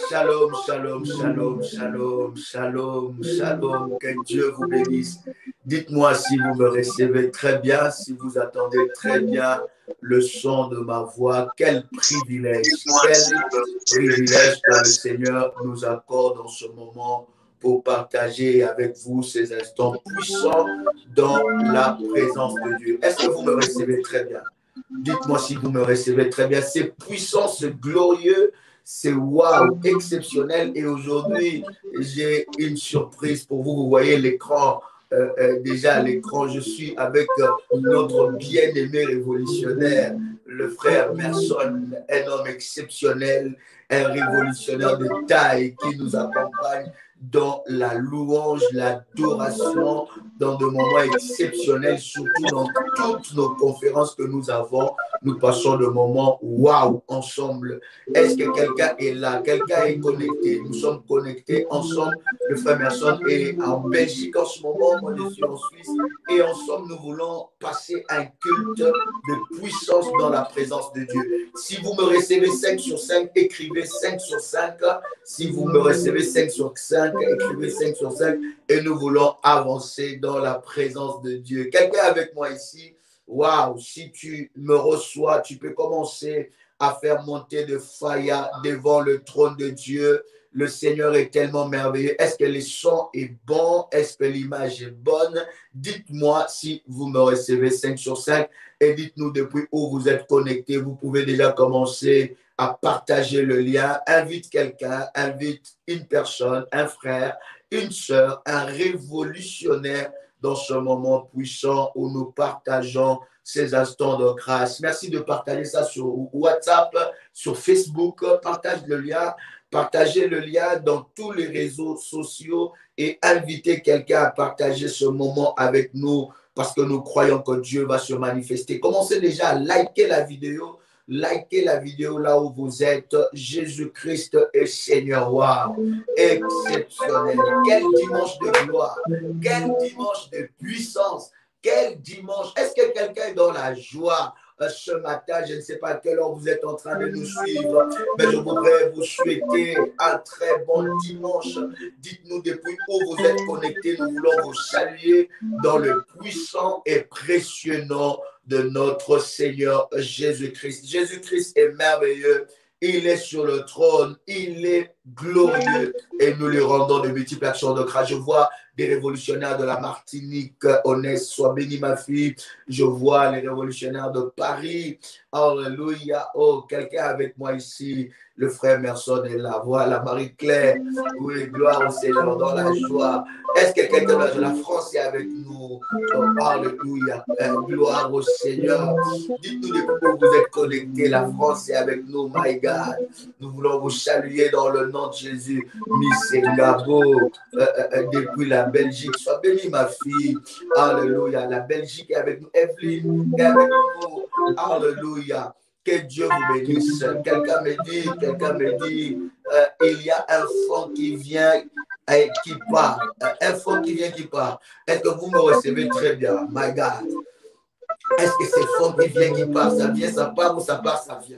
Shalom, shalom, shalom, shalom, shalom, shalom. Que Dieu vous bénisse. Dites-moi si vous me recevez très bien, si vous attendez très bien le son de ma voix. Quel privilège que le Seigneur nous accorde en ce moment pour partager avec vous ces instants puissants dans la présence de Dieu. Est-ce que vous me recevez très bien? Dites-moi si vous me recevez très bien. C'est puissant, c'est glorieux. C'est waouh, exceptionnel. Et aujourd'hui, j'ai une surprise pour vous. Vous voyez l'écran, déjà à l'écran, je suis avec notre bien-aimé révolutionnaire, le frère Merson, un homme exceptionnel, un révolutionnaire de taille qui nous accompagne dans la louange, l'adoration, dans des moments exceptionnels, surtout dans toutes nos conférences que nous avons. Nous passons de moments waouh ensemble. Est-ce que quelqu'un est là? Quelqu'un est connecté? Nous sommes connectés ensemble. Le frère Merson est en Belgique en ce moment. Moi, je suis en Suisse. Et ensemble, nous voulons passer un culte de puissance dans la présence de Dieu. Si vous me recevez 5 sur 5, écrivez 5 sur 5. Si vous me recevez 5 sur 5, écrivez 5 sur 5. Et nous voulons avancer dans la présence de Dieu. Quelqu'un avec moi ici? Waouh, si tu me reçois, tu peux commencer à faire monter de faya devant le trône de Dieu. Le Seigneur est tellement merveilleux. Est-ce que le son est bon? Est-ce que l'image est bonne? Dites-moi si vous me recevez 5 sur 5 et dites-nous depuis où vous êtes connectés. Vous pouvez déjà commencer à partager le lien. Invite quelqu'un, invite une personne, un frère, une sœur, un révolutionnaire dans ce moment puissant où nous partageons ces instants de grâce. Merci de partager ça sur WhatsApp, sur Facebook. Partagez le lien dans tous les réseaux sociaux et invitez quelqu'un à partager ce moment avec nous parce que nous croyons que Dieu va se manifester. Commencez déjà à liker la vidéo. Likez la vidéo là où vous êtes. Jésus-Christ est Seigneur. Wow. Exceptionnel. Quel dimanche de gloire. Quel dimanche de puissance. Quel dimanche. Est-ce que quelqu'un est dans la joie ce matin? Je ne sais pas à quelle heure vous êtes en train de nous suivre, mais je voudrais vous souhaiter un très bon dimanche. Dites-nous depuis où vous êtes connectés. Nous voulons vous saluer dans le puissant et précieux nom de notre Seigneur Jésus-Christ. Jésus-Christ est merveilleux. Il est sur le trône. Il est glorieux. Et nous lui rendons de multiples actions de grâce. Je vois des révolutionnaires de la Martinique. Honnête, sois béni ma fille. Je vois les révolutionnaires de Paris. Alléluia. Oh, quelqu'un avec moi ici. Le frère Merson est là. Voilà, Marie-Claire. Oui, gloire au Seigneur dans la joie. Est-ce que quelqu'un de la France est avec nous? Oh, alléluia. Gloire au Seigneur. Dites-nous depuis où vous êtes connectés. La France est avec nous, my God. Nous voulons vous saluer dans le nom de Jésus. Miss Gabo, depuis la Belgique. Sois bénie, ma fille. Alléluia. La Belgique est avec nous. Evelyne est avec nous. Alléluia. Que Dieu vous bénisse. Quelqu'un me dit, il y a un fond qui vient et qui part. Un fond qui vient, qui part. Est-ce que vous me recevez très bien? My God. Est-ce que c'est fond qui vient, qui part? Ça vient, ça part ou ça part, ça vient?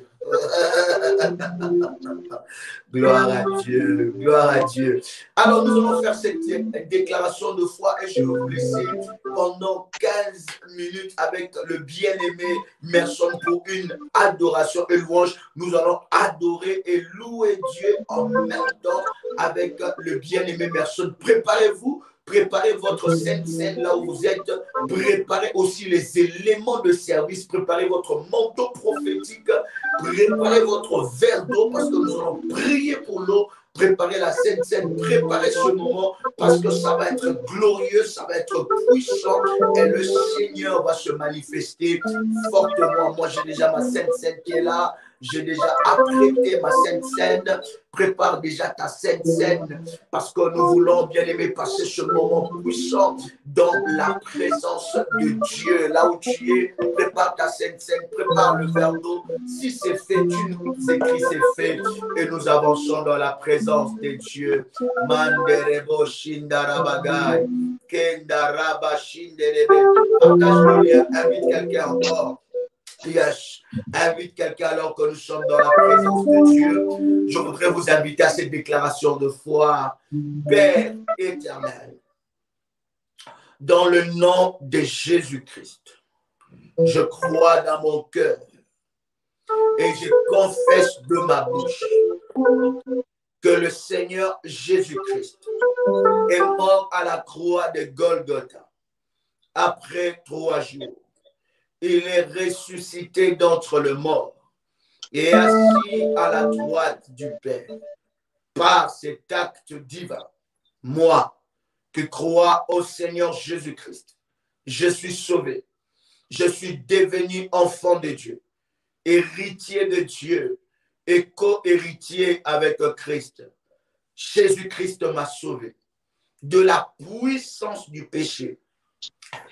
Gloire à Dieu, gloire à Dieu. Alors, nous allons faire cette déclaration de foi et je vais vous laisser pendant 15 minutes avec le bien-aimé Merson pour une adoration et louange. Nous allons adorer et louer Dieu en même temps avec le bien-aimé Merson. Préparez-vous. Préparez votre sainte scène là où vous êtes. Préparez aussi les éléments de service. Préparez votre manteau prophétique. Préparez votre verre d'eau parce que nous allons prier pour l'eau. Préparez la sainte scène. Préparez ce moment parce que ça va être glorieux, ça va être puissant et le Seigneur va se manifester fortement. Moi, j'ai déjà ma sainte scène qui est là. J'ai déjà apprêté ma sainte scène. Prépare déjà ta sainte scène parce que nous voulons bien aimer passer ce moment puissant dans la présence de Dieu. Là où tu es, prépare ta sainte scène, prépare le verre d'eau. Si c'est fait, tu nous écris c'est fait et nous avançons dans la présence de Dieu. Manderebo Shindarabagai, Kendaraba Shinderebe. Partage le lien, invite quelqu'un encore. Yes. Invite quelqu'un alors que nous sommes dans la présence de Dieu. Je voudrais vous inviter à cette déclaration de foi. Père éternel, dans le nom de Jésus-Christ, je crois dans mon cœur et je confesse de ma bouche que le Seigneur Jésus-Christ est mort à la croix de Golgotha après 3 jours. Il est ressuscité d'entre les morts et assis à la droite du Père. Par cet acte divin, moi qui crois au Seigneur Jésus-Christ, je suis sauvé. Je suis devenu enfant de Dieu, héritier de Dieu et co-héritier avec Christ. Jésus-Christ m'a sauvé de la puissance du péché.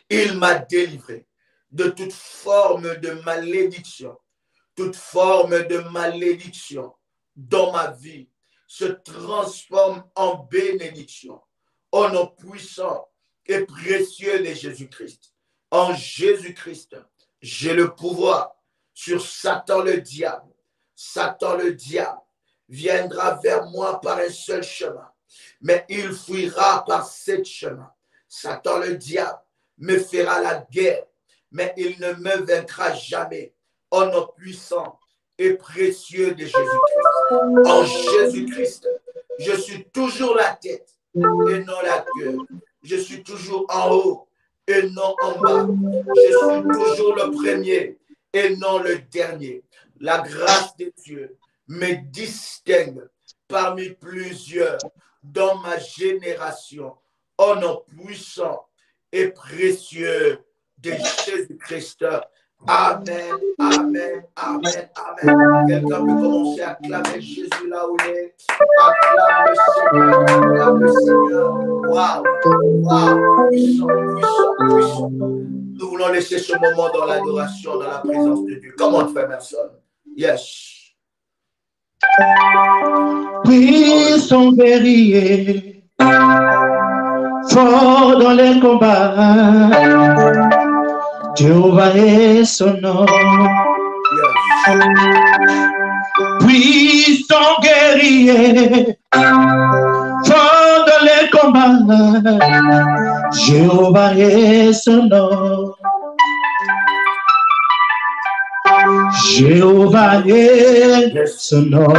Il m'a délivré de toute forme de malédiction. Toute forme de malédiction dans ma vie se transforme en bénédiction. Au nom puissant et précieux de Jésus-Christ. En Jésus-Christ, j'ai le pouvoir sur Satan le diable. Satan le diable viendra vers moi par un seul chemin, mais il fuira par 7 chemins. Satan le diable me fera la guerre, mais il ne me vaincra jamais. Au nom puissant et précieux de Jésus-Christ. En Jésus-Christ, je suis toujours la tête et non la queue. Je suis toujours en haut et non en bas. Je suis toujours le premier et non le dernier. La grâce de Dieu me distingue parmi plusieurs dans ma génération. Au nom puissant et précieux de Jésus-Christ. Amen, amen, amen, amen. Quelqu'un peut commencer à acclamer Jésus là où il est. Acclame le Seigneur, acclame le Seigneur. Waouh, waouh, puissant, puissant, puissant. Nous voulons laisser ce moment dans l'adoration, dans la présence de Dieu. Comment on fait, personne? Yes. Puissant guerrier, fort dans les combats. Jéhovah est son nom. Puissant guerrier, fort dans les combats. Jéhovah est son nom. Jéhovah est son nom.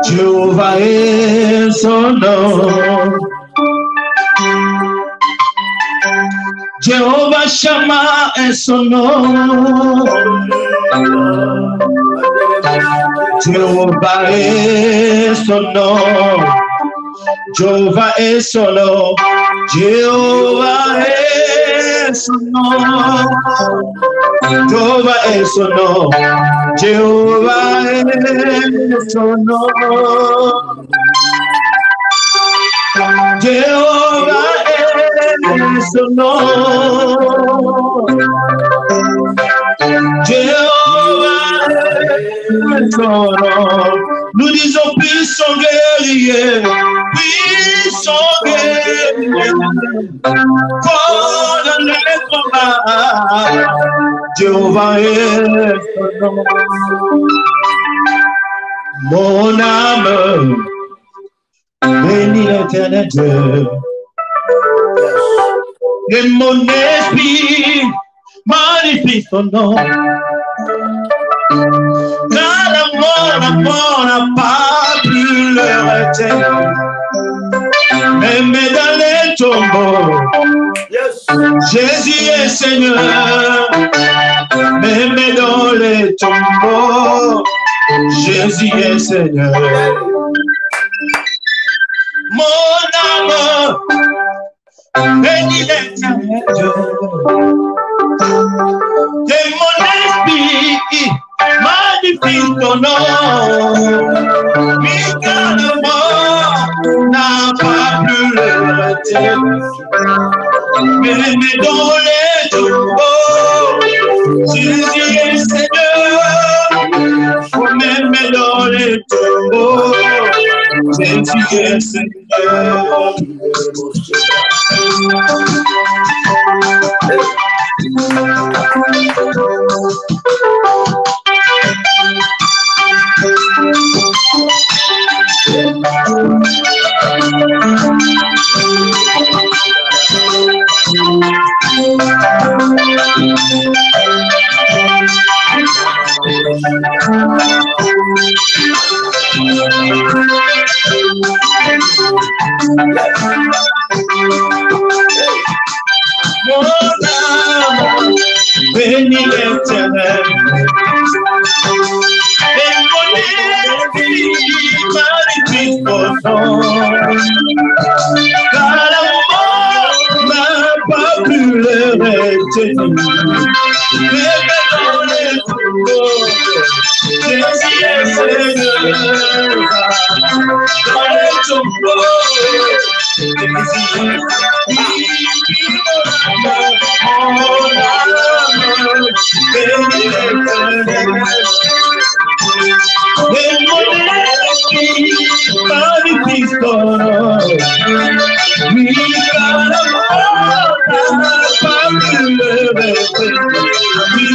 Jéhovah est son nom. Jéhovah Shammah est son nom. Jéhovah est son nom. Jéhovah est son nom. Jéhovah est son nom. Jéhovah est son nom. Jéhovah est son nom. Jéhovah est son nom. Jéhovah est son nom. Nous disons puissant guerrier, puissant guerrier, fort dans les combats. Jéhovah est son nom. Mon âme bénis l'éternel Dieu. Et mon esprit magnifie son nom. Car la mort n'a pas pu le retenir. Même dans les tombeaux, Jésus est Seigneur. Même dans les tombeaux, Jésus est Seigneur. Mon âme bénis l'éternel Dieu. Et mon esprit magnifie ton nom. Car la mort n'a pas pu le retenir. Mais dans les tombeaux, Jésus est Seigneur. Même dans les tombeaux, Jésus est Seigneur. Mon âme bénit l'Éternel. Et mon esprit magnifie ton nom. Car la mort n'a pas pu le retenir. Mais dans les tombeaux, Jésus est Seigneur. Dans les tombeaux, Jésus est Seigneur. Mon âme bénit l'Éternel. Et mon esprit magnifie ton nom. Oui, car la mort n'a pas pu le retenir. Oui,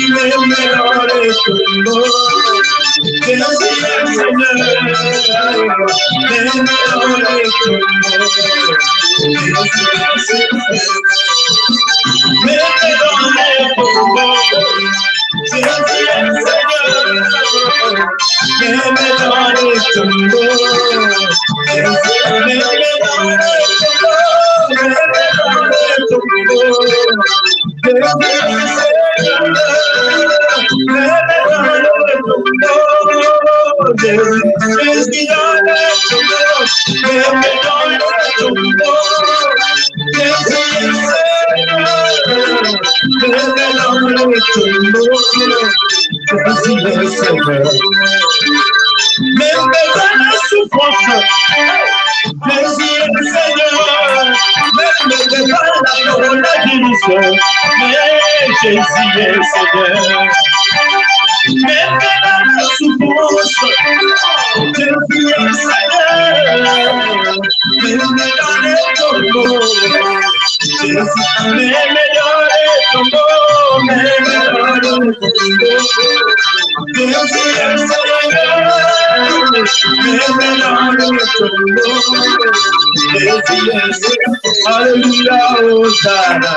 mais dans les tombeaux, Jésus est Seigneur. Mais dans les tombeaux, Jésus est Seigneur. Mais dans les tombeaux, Jésus est Seigneur. Mais dans les tombeaux, Jésus est même dans la souffrance, Jésus est Seigneur. Même dans la guérison, mais Jésus est Seigneur. Même dans la souffrance, Jésus est Seigneur. Même dans les tombeaux, Jésus, même dans les tombeaux, même dans les tombeaux, Jésus est Seigneur. Alléluia, Hosanna.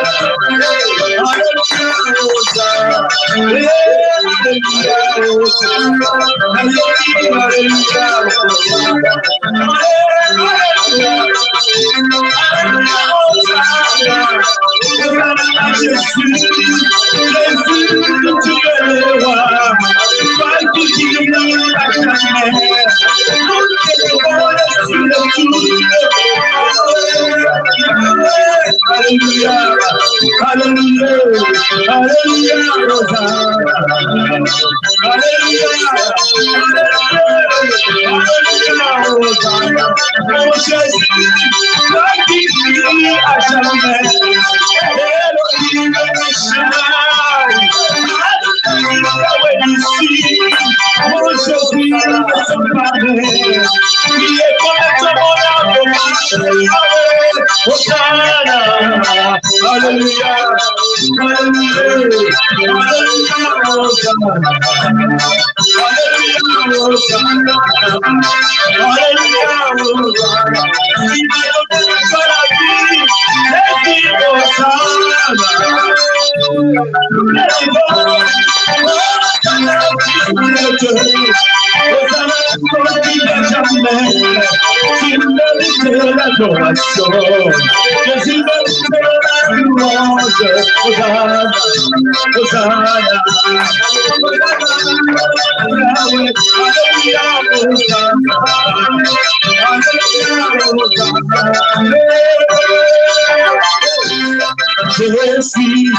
Je suis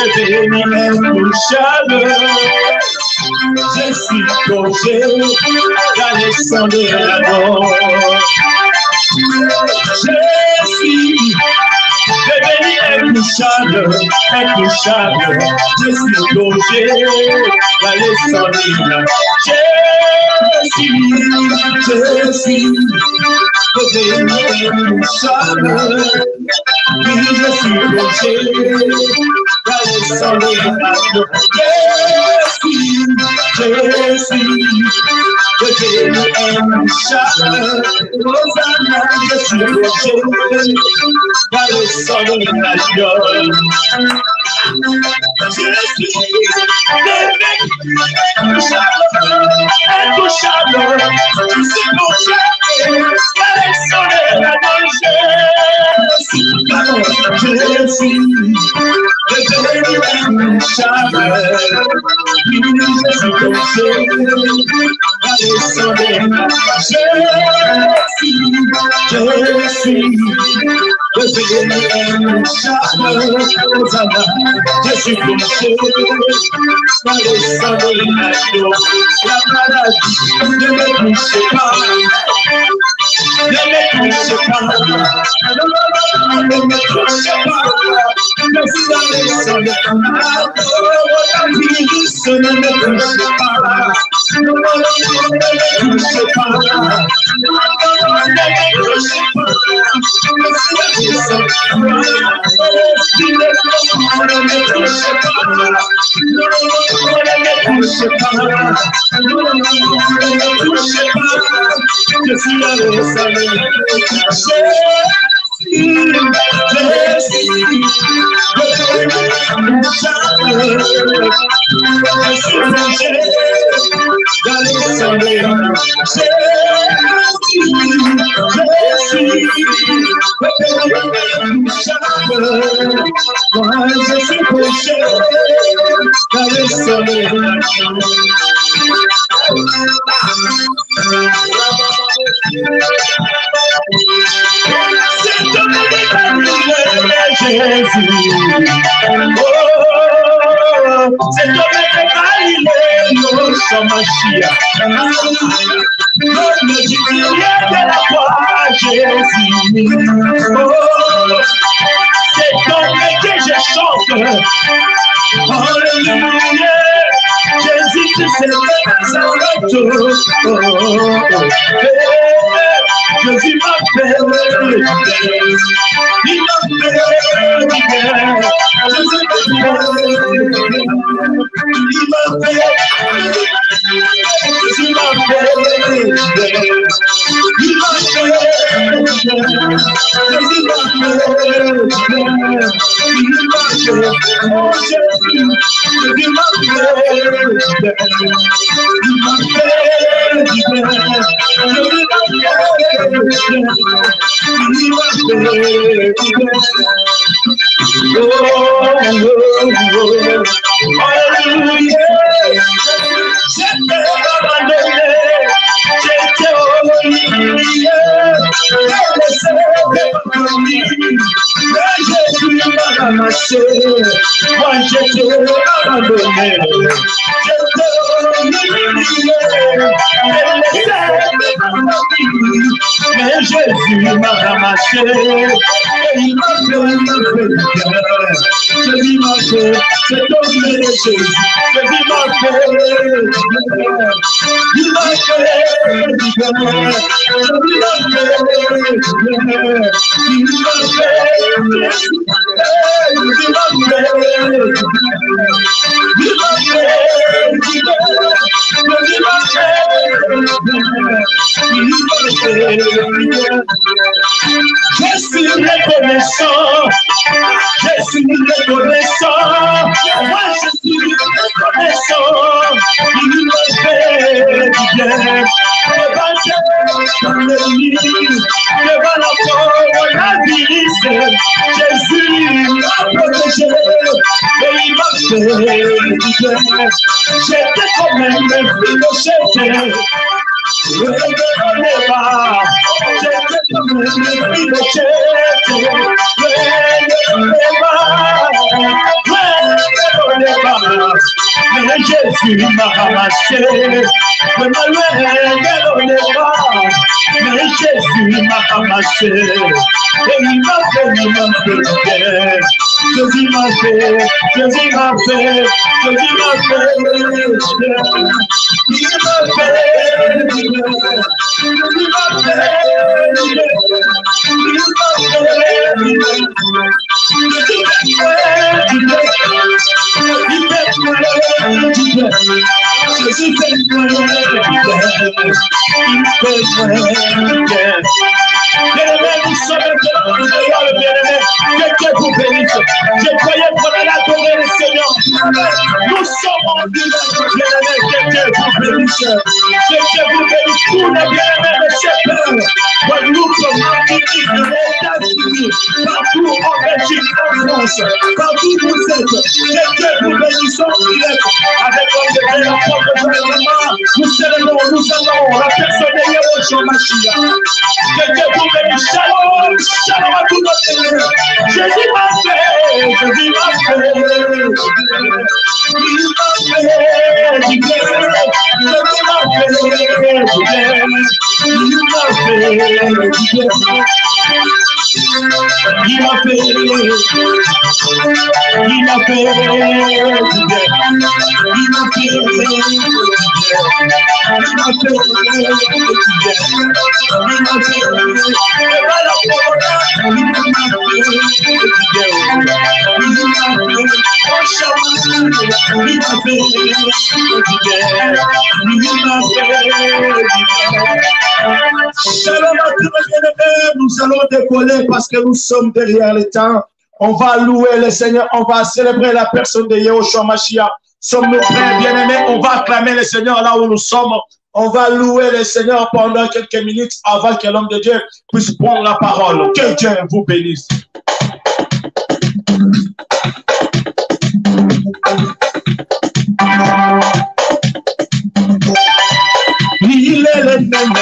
devenu intouchable. Je suis plongé dans les sangs de la mort. Je suis devenu intouchable, intouchable. Je suis plongé dans les sangs de la mort. Je suis devenu intouchable. Oui, je suis plongé dans les sangs de la mort. Je suis devenu intouchable. Hosanna, je suis plongé dans les sangs de la mort. Je suis devenu intouchable, tu sais mon Dieu, quel est la danger. Je suis J'étais comme un filochette. Ne me pas. J'étais comme un filochette. Mais Jésus m'a ramassé. Le malheur ne pas. Mais Jésus m'a ramassé. Et il m'a fait bien. Jésus m'a fait, Jésus m'a fait, Jésus m'a fait, il m'a fait, Jésus m'a Je croyais qu'on allait adorer le Seigneur. Nous sommes en direct, bien-aimés. Que Dieu vous bénisse. Que Dieu vous bénisse. Tous les bien-aimés de cette terre. Guadeloupe, Martinique, les États-Unis, partout en Belgique, en France, partout où vous êtes. Que Dieu vous bénisse en direct. Avec l'apôtre gouvernement, nous célébrons, nous adorons la personne de Yeshua Mashiach. Que Dieu vous bénisse. Shalom, shalom à tous nos ténèbres. Jésus m'a fait, Jésus m'a fait. Il m'a fait du bien. Jésus m'a fait du bien. Il m'a fait du bien. Il m'a fait du bien. Il m'a fait du bien. Il m'a fait nous allons décoller parce que nous sommes derrière le temps. On va louer le Seigneur, on va célébrer la personne de Yeshua Mashiach. Sommes-nous prêts, bien-aimés? On va acclamer le Seigneur là où nous sommes. On va louer le Seigneur pendant quelques minutes avant que l'homme de Dieu puisse prendre la parole. Que Dieu vous bénisse. Il est le même,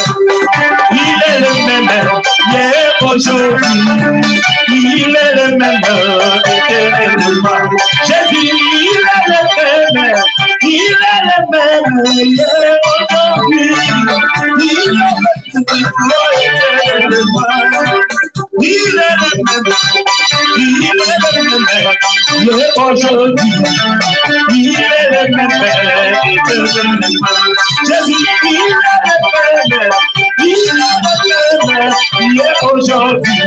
il est le même, hier, aujourd'hui, il est le même, éternellement. J'ai dit, il est le même, hier, aujourd'hui, il est le même, éternellement. Il est le même, hier, aujourd'hui, il est le même, éternellement. J'ai dit, hier aujourd'hui,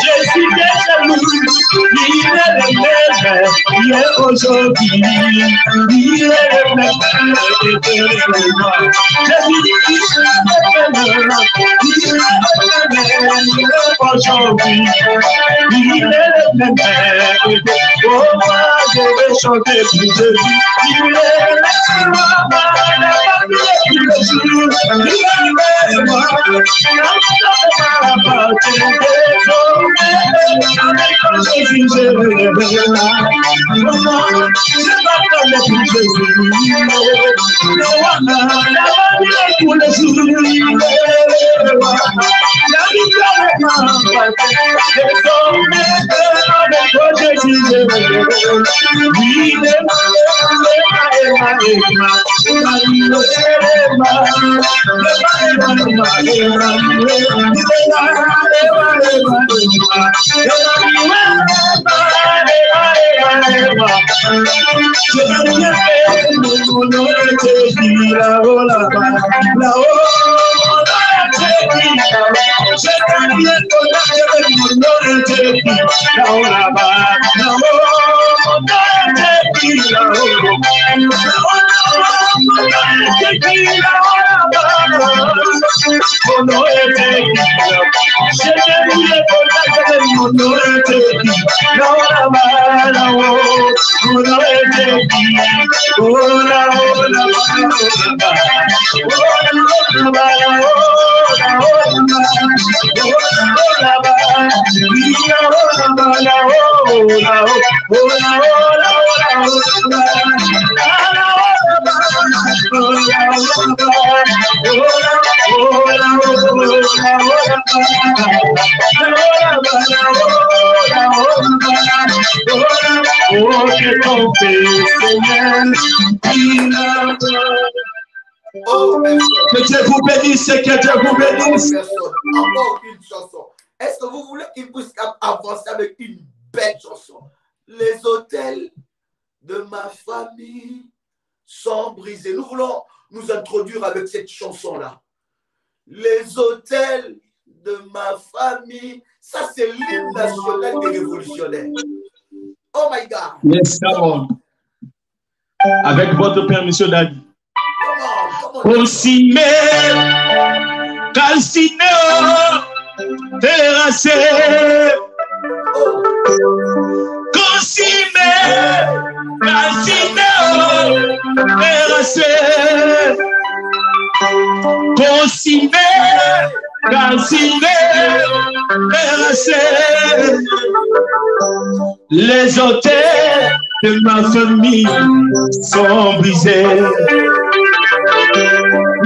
Jésus est jaloux, il est le même, hier aujourd'hui, il est le même, éternellement. Jésus est aujourd'hui, il est le même, oh moi je vais chanter pour Jésus, il est le Que Dieu vous bénisse, que Dieu vous bénisse. Encore une chanson. Est-ce que vous voulez qu'il puisse avancer avec une belle chanson? Les autels de ma famille sont brisés. Nous voulons nous introduire avec cette chanson-là. Les autels de ma famille, ça c'est l'hymne national des révolutionnaires. Oh my God. Yes, come on. Avec votre permission, Daddy. Aussi calciné, terrassé, Les autels de ma famille sont brisés.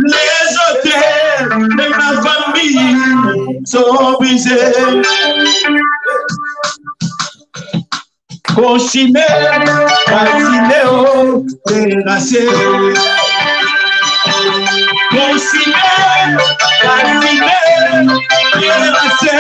Les autels de ma famille sont brisés. Consigné, consigné, oh, terrassé. Consigné, consigné, terrassé.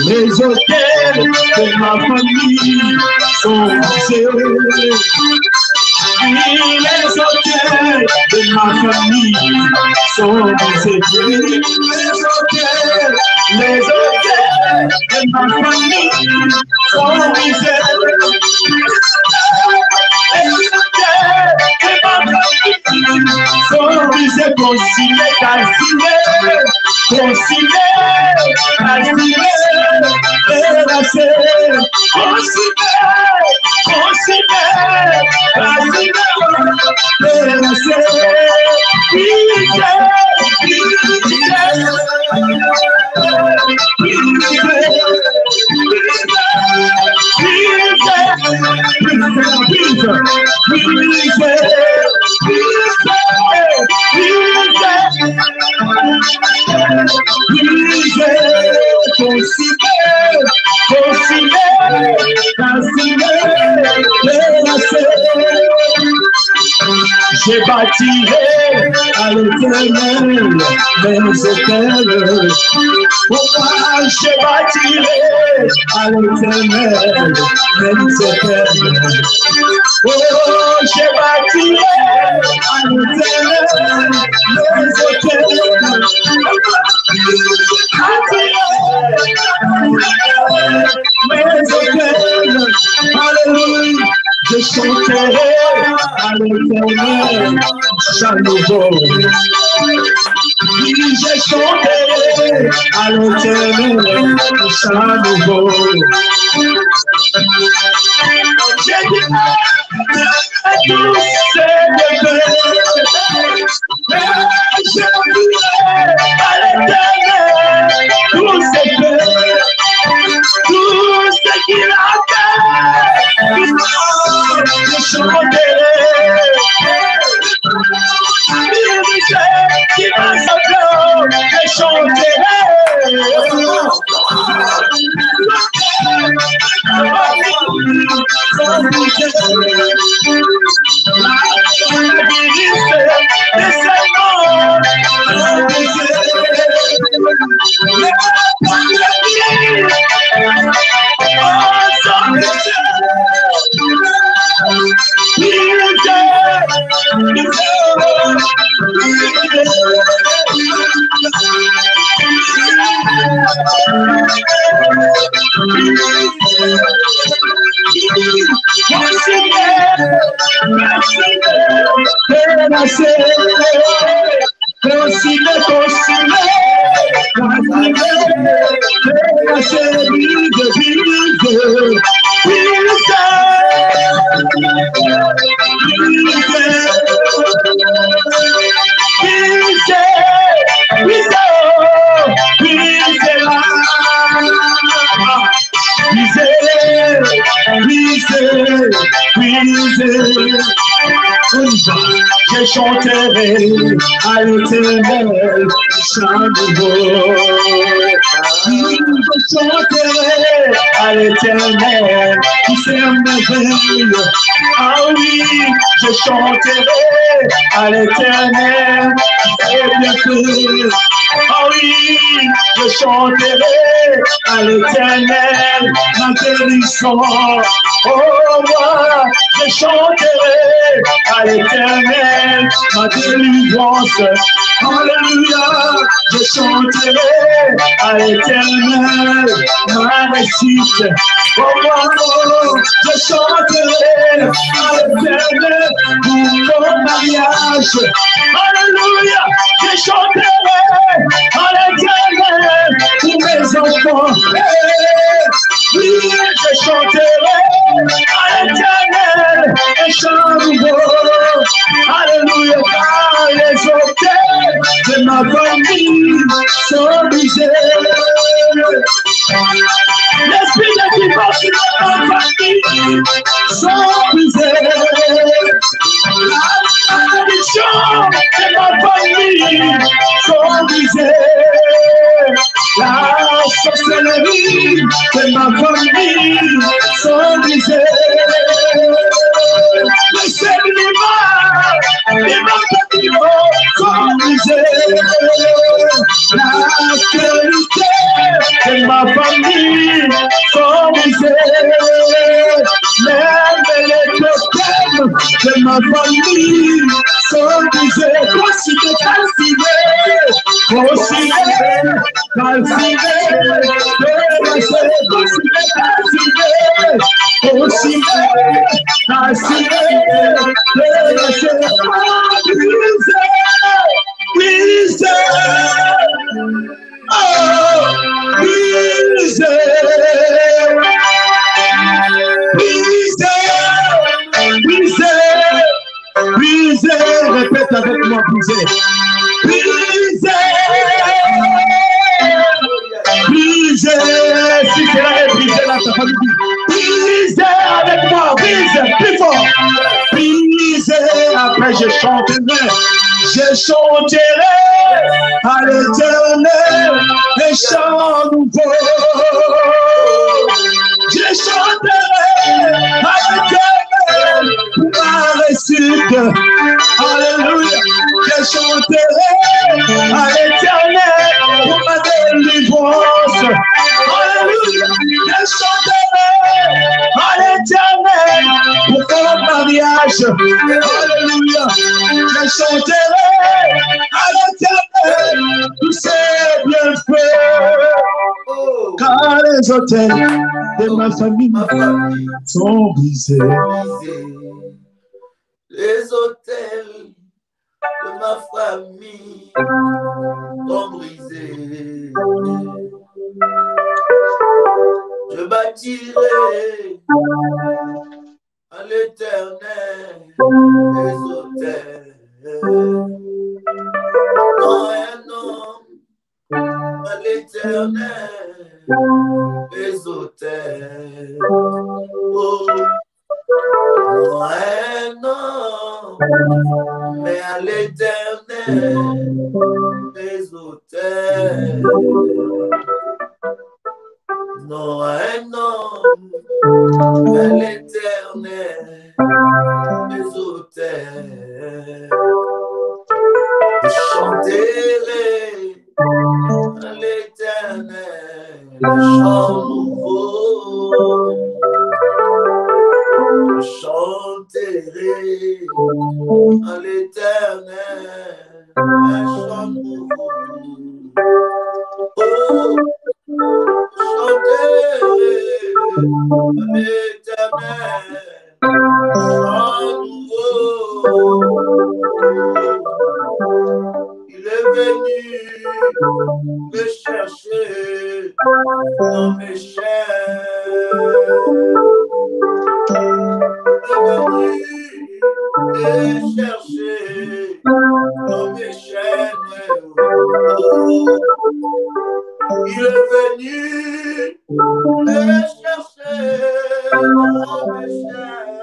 Les hôtels de ma famille sont brisés. Les hôtels de ma famille sont brisés. Les hôtels de ma famille sont brisés. Sont brisés, consignés, calcinés, consignés, calcinés, terrassés, consignés, consignés, calcinés, terrassés, j'ai bâti à l'Éternel mes hôtels. Pourquoi j'ai bâti à l'Éternel mes hôtels? Oh, j'ai bâti à l'Éternel mes hôtels. Mes hôtels, alléluia. Je chanterai à l'Éternel chant nouveau. Je chanterai à l'Éternel chant nouveau. J'ai dit à tous ces bébés, je dirai à l'Éternel tous ces bébés, tout ce qu'il a fait. Je chanterai. Qui va s'appeler, je chanterai. Je chanterai à l'Éternel chant nouveau. Je chanterai à l'Éternel qui fait merveille. Ah oui, je chanterai à l'Éternel qui fait bien fait. Ah oui, je chanterai à l'Éternel ma guérison. Oh moi, je chanterai à l'Éternel ma délivrance. Alléluia, je chanterai à l'Éternel ma réussite. Oh moi, je chanterai à l'Éternel pour mon mariage. Alléluia, je chanterai à l'Éternel pour mes enfants. Oui, je chanterai à l'Éternel un chant nouveau. Alléluia, car les auteurs de ma famille sont brisés. L'esprit de divorce de ma famille sont brisés. La malédiction de ma famille sont brisés. La sorcellerie de ma famille sont brisés. Les séminaires, les bâtiments sont brisés. La qualité de ma famille sont brisés. Même les totems de ma famille sont brisés. Considérez, répète avec moi, brisez. Brisez. Brisez. Si cela est brisé là, ta famille. Brisez avec moi, brisez, plus fort. Brisez. Après je chanterai. Je chanterai à l'Éternel un chant nouveau. Je chanterai à l'Éternel pour ma réussite. Alléluia. Je chanterai à l'Éternel pour ma délivrance. Alléluia. Je chanterai à l'Éternel pour mon mariage. Alléluia. Je chanterai à l'Éternel tous ses bienfaits. Car les autels de ma famille sont brisés. Les autels de ma famille sont brisés. Je bâtirai à l'Éternel les autels. Non, non, à l'Éternel les autels. Oh, non, mais à l'Éternel les autels. Non, non, à l'Éternel les autels. Je chanterai à l'Éternel un chant nouveau. Je chanterai à l'Éternel un chant nouveau. Oh, chanterai à l'Éternel un chant nouveau. Il est venu me chercher dans mes chaînes. Il est venu me chercher dans mes chaînes. Il est venu me chercher dans mes chaînes.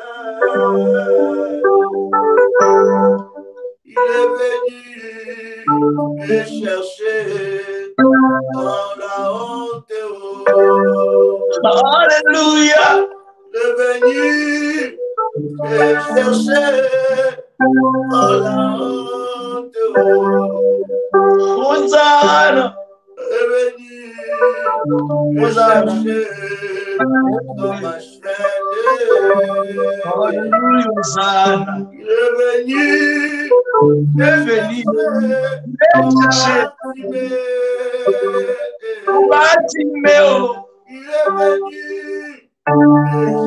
Il est venu me chercher dans la honte. Alléluia. Il est venu et chercher dans la honte. Hosanna. Il est venu et chercher dans ma chaîne. Alléluia. Hosanna. Il est venu chercher Bartimée. Il est venu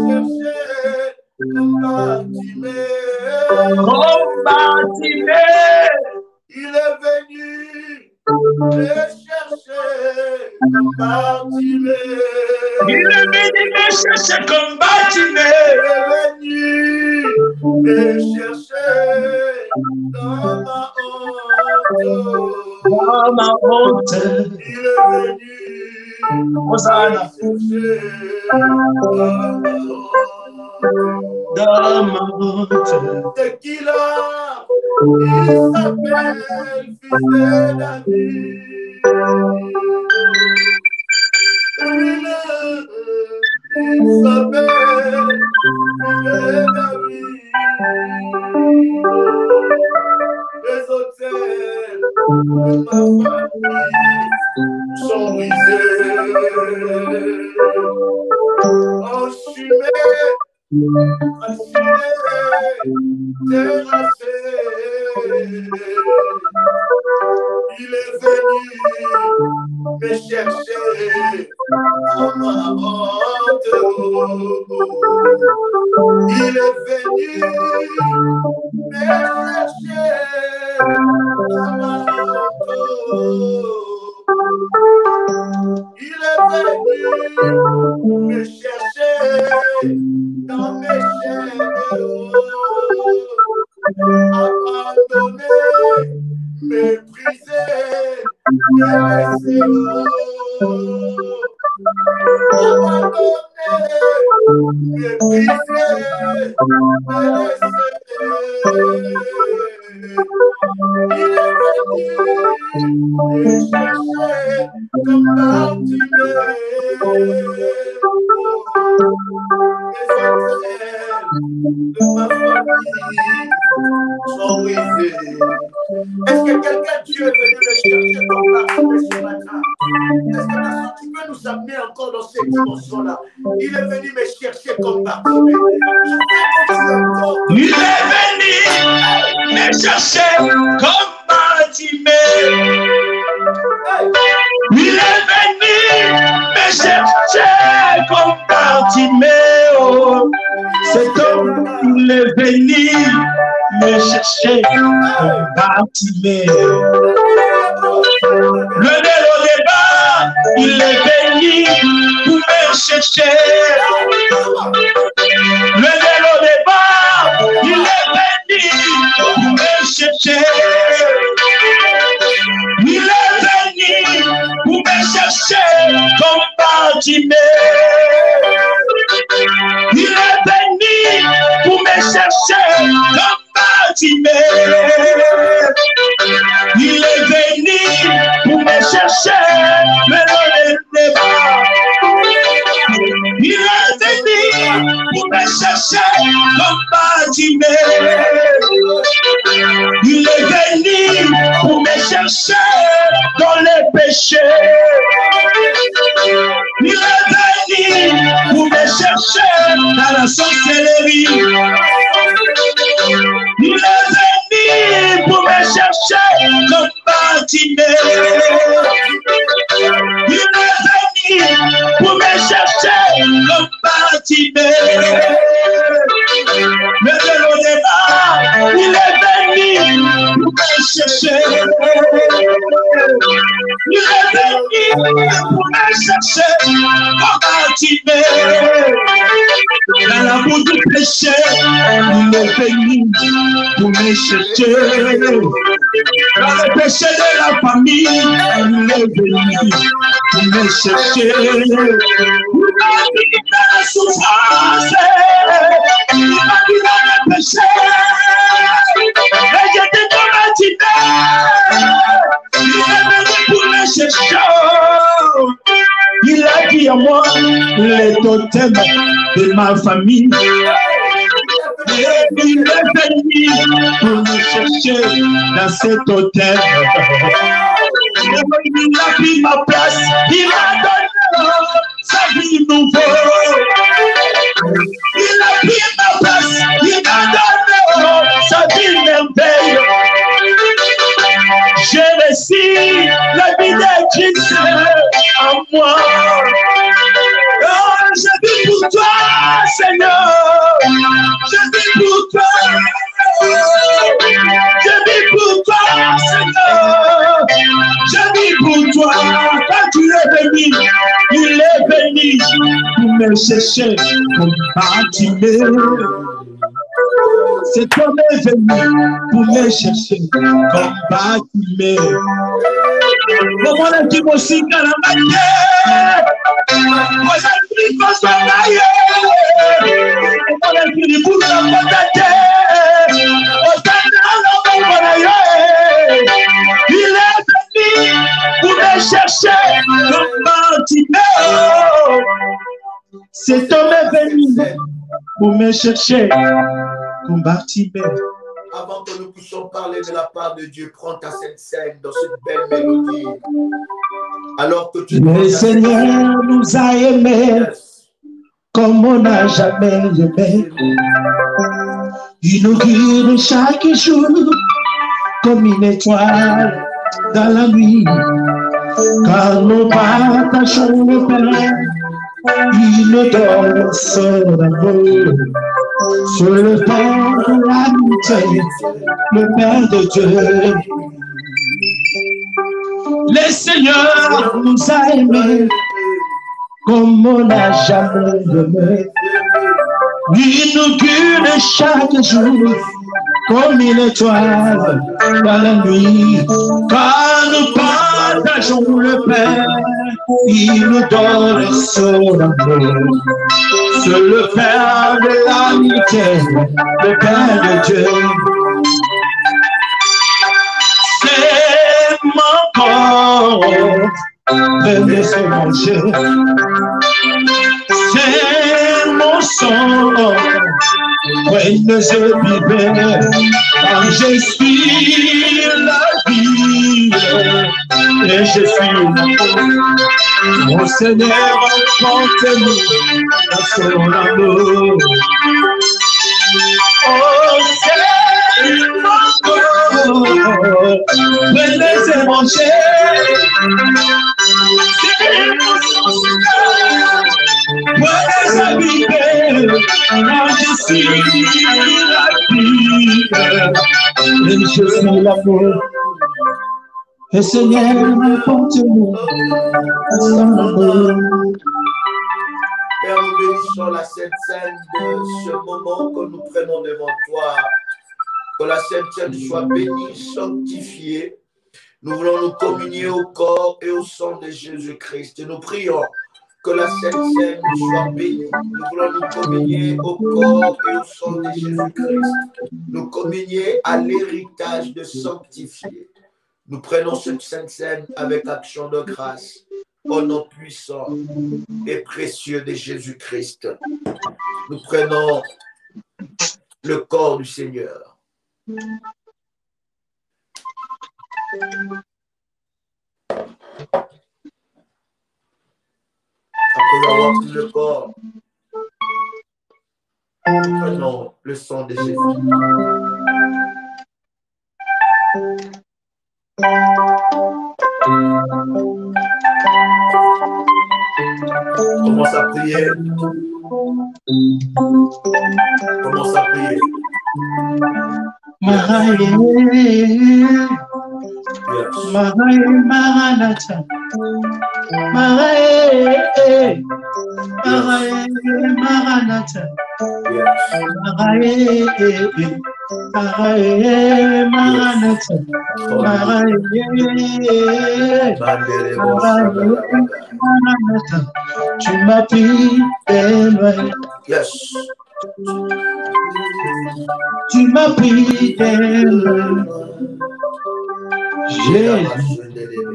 chercher comme Bartimée. Il est venu chercher comme Bartimée. Il est venu me chercher comme Bartimée. Il est venu me chercher dans ma honte. Dans ma honte. Il est venu Hosanna. Dans ma honte. C'est qu'il a, il s'appelle Fils de David. Il s'appelle Fils de David. Les hôtels de ma famille sont brisés, enchumés, terrassés. Il est venu me chercher dans ma honte. Il est venu me chercher dans ma honte. Il est venu me chercher dans mes chaînes, abandonné, méprisé, délaissé, abandonné, méprisé, délaissé. Il est venu me chercher comme Bartimée. De ma famille sont brisés. Est-ce que quelqu'un Dieu est venu le chercher comme Bartimée ce matin? Est-ce que tu peux nous amener encore dans cette dimension-là? Il est venu me chercher comme Bartimée. Il est venu me chercher comme Bartimée. Il est venu me chercher comme Bartimée. C'est comme il est venu me chercher comme Bartimée. Le nez au débat, il est venu pour me chercher. Le nez au débat, il est venu pour me chercher. Il est venu pour me chercher comme Bartimée. Il est venu pour me chercher comme Bartimée. Il est venu pour me chercher le long des débats. Il est venu pour me chercher comme Bartimée. Il est venu pour me chercher dans les péchés. Il est venu pour me chercher dans la sorcellerie. Il est venu pour me chercher comme Bartimée. Il est venu pour me chercher comme Bartimée. Mais de l'au-delà, il est venu pour me chercher. Il est venu pour me chercher comme Bartimée. Dans la boue du péché, il est venu pour me chercher. Dans le péché de la famille, il est venu pour me chercher. Il m'a mis dans la souffrance, il m'a mis dans le péché. Et j'étais comme Bartimée, il est venu pour me chercher. Il a dit vie à moi, les totems de ma famille. Et il est venu pour me chercher dans cet hôtel. Il a pris ma place, il m'a donné sa vie nouvelle. Il a pris ma place, il m'a donné sa vie merveille. J'ai reçu la vie de Jésus en moi. Oh, je vis pour toi, Seigneur. Je vis pour toi. Je vis pour toi, Seigneur. Je vis pour toi. Quand tu es venu, il est venu pour me chercher comme Bartimée. Cet homme est venu pour me chercher comme Bartimée. Comment est-ce que aussi dans la manière? Moi, j'ai pris pour son aïe. Comment est-ce que vous vous contactez? Il est venu pour me chercher comme Bartimée. Cet homme est venu pour me chercher comme Bartimée. Avant que nous puissions parler de la part de Dieu, prends ta sainte scène dans cette belle mélodie. Alors que tu le Seigneur nous a aimés comme on n'a jamais aimé. Il nous guide chaque jour comme une étoile dans la nuit. Quand nous partageons le pain, il nous donne son amour. Sur le pain de l'amitié, le Père de Dieu. Le Seigneur nous a aimés comme on n'a jamais aimé. Il nous guide chaque jour comme une étoile dans la nuit. Quand nous partageons le pain, il nous donne son amour. C'est le Père de l'amitié, le Père de Dieu. C'est mon corps, venez se manger. C'est mon sang, venez se vivre. Car je suis la vie et je suis mon Seigneur, porte-nous dans son amour. Oh, c'est mon corps, venez se manger. C'est mon Seigneur, venez se vivre. Car je suis la vie et je suis l'amour. Et Seigneur, porte-nous à son amour. Père, nous bénissons la Sainte Seine de ce moment que nous prenons devant toi. Que la Sainte Seine soit bénie, sanctifiée. Nous voulons nous communier au corps et au sang de Jésus-Christ. Et nous prions que la Sainte Seine soit bénie. Nous voulons nous communier au corps et au sang de Jésus-Christ. Nous communier à l'héritage de sanctifié. Nous prenons cette Sainte Seine avec action de grâce, au nom puissant et précieux de Jésus-Christ. Nous prenons le corps du Seigneur. Après avoir pris le corps, nous prenons le sang de Jésus. Commence à prier. Commence à prier. Maranatha. Maranatha. Tu m'as pris d'éloigner. Yes. Tu m'as pris d'éloigner. Jésus,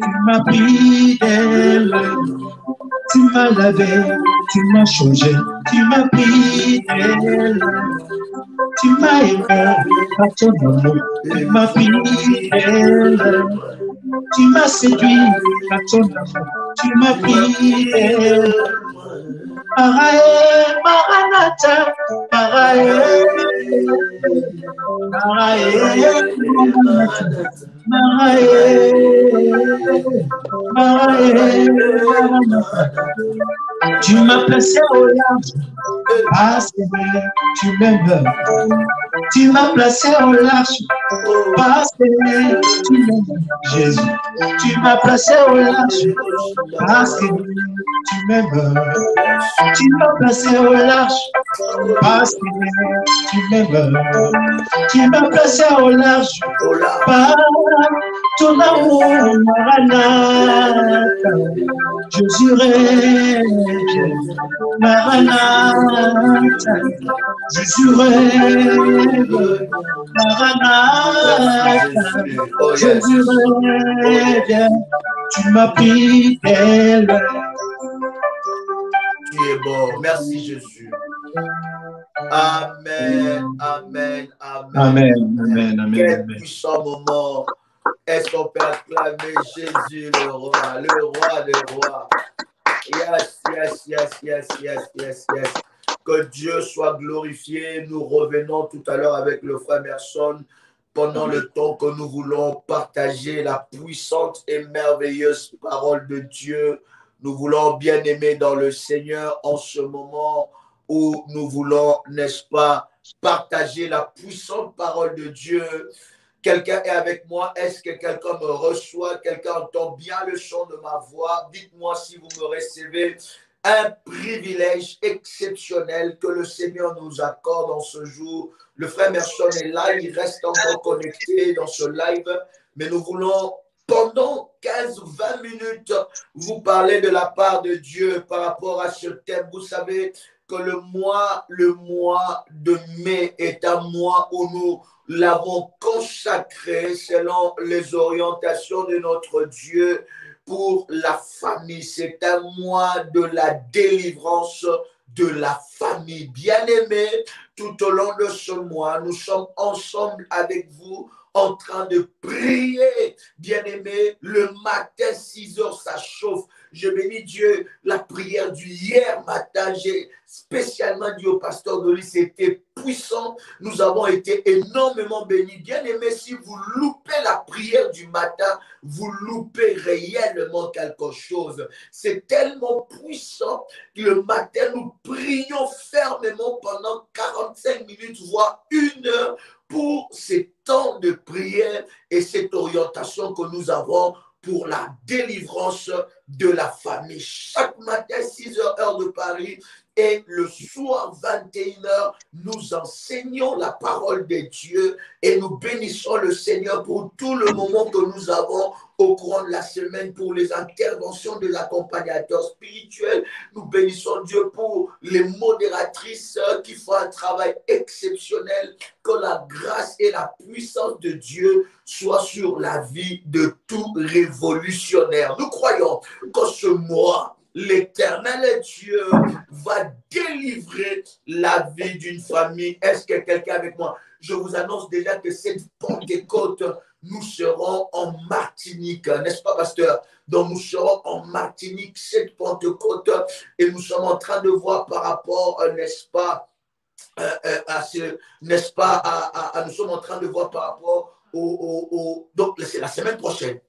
tu m'as pris d'éloigner. Tu m'as lavé, tu m'as changé, tu m'as pris d'elle. Tu m'as aimé par ton amour, tu m'as pris d'elle. Tu m'as séduit par ton amour, tu m'as pris d'elle. Parae, Maranatha, Parae, Parae, Parae, Maranatha. Tu m'as placé au large, parce que tu m'aimes. Tu m'as placé au large, parce que tu m'aimes. Jésus, tu m'as placé au large, parce que tu m'aimes. Tu m'as placé au large, parce que tu m'aimes. Tu m'as placé au large, par ton amour, Maranatha. Je jurais, Maranatha. Je jurais, Maranatha. Je jurais, tu m'as pris d'elle. Tu es bon. Merci Jésus. Amen, amen, amen. Amen, amen, amen. Quel Amen. puissant moment. Est-ce qu'on peut acclamer Jésus le roi des rois? Yes, yes, yes, yes, yes, yes, yes. Que Dieu soit glorifié. Nous revenons tout à l'heure avec le frère Merson pendant le temps que nous voulons partager la puissante et merveilleuse parole de Dieu. Nous voulons bien aimer dans le Seigneur en ce moment où nous voulons, n'est-ce pas, partager la puissante parole de Dieu. Quelqu'un est avec moi? Est-ce que quelqu'un me reçoit? Quelqu'un entend bien le son de ma voix? Dites-moi si vous me recevez. Un privilège exceptionnel que le Seigneur nous accorde en ce jour. Le frère Merson est là, il reste encore connecté dans ce live, mais nous voulons pendant 15 ou 20 minutes vous parler de la part de Dieu par rapport à ce thème. Vous savez que le mois de mai est un mois où nous l'avons consacré selon les orientations de notre Dieu pour la famille. C'est un mois de la délivrance de la famille. Bien-aimés, tout au long de ce mois, nous sommes ensemble avec vous en train de prier. Bien-aimés, le matin, 6 heures, ça chauffe. Je bénis Dieu, la prière du hier matin, j'ai spécialement dit au pasteur Dolly, c'était puissant. Nous avons été énormément bénis. Bien-aimés, si vous loupez la prière du matin, vous loupez réellement quelque chose. C'est tellement puissant que le matin, nous prions fermement pendant 45 minutes, voire 1 heure, pour ces temps de prière et cette orientation que nous avons pour la délivrance de la famille. Chaque matin, 6 heures, heure de Paris, et le soir, 21 heures, nous enseignons la parole de Dieu et nous bénissons le Seigneur pour tout le moment que nous avons au courant de la semaine pour les interventions de l'accompagnateur spirituel. Nous bénissons Dieu pour les modératrices qui font un travail exceptionnel. Que la grâce et la puissance de Dieu soient sur la vie de tout révolutionnaire. Nous croyons que ce mois, l'Éternel Dieu va délivrer la vie d'une famille. Est-ce que quelqu'un avec moi? Je vous annonce déjà que cette Pentecôte, nous serons en Martinique, n'est-ce pas, pasteur? Donc nous serons en Martinique cette Pentecôte et nous sommes en train de voir par rapport, n'est-ce pas, nous sommes en train de voir par rapport donc c'est la semaine prochaine.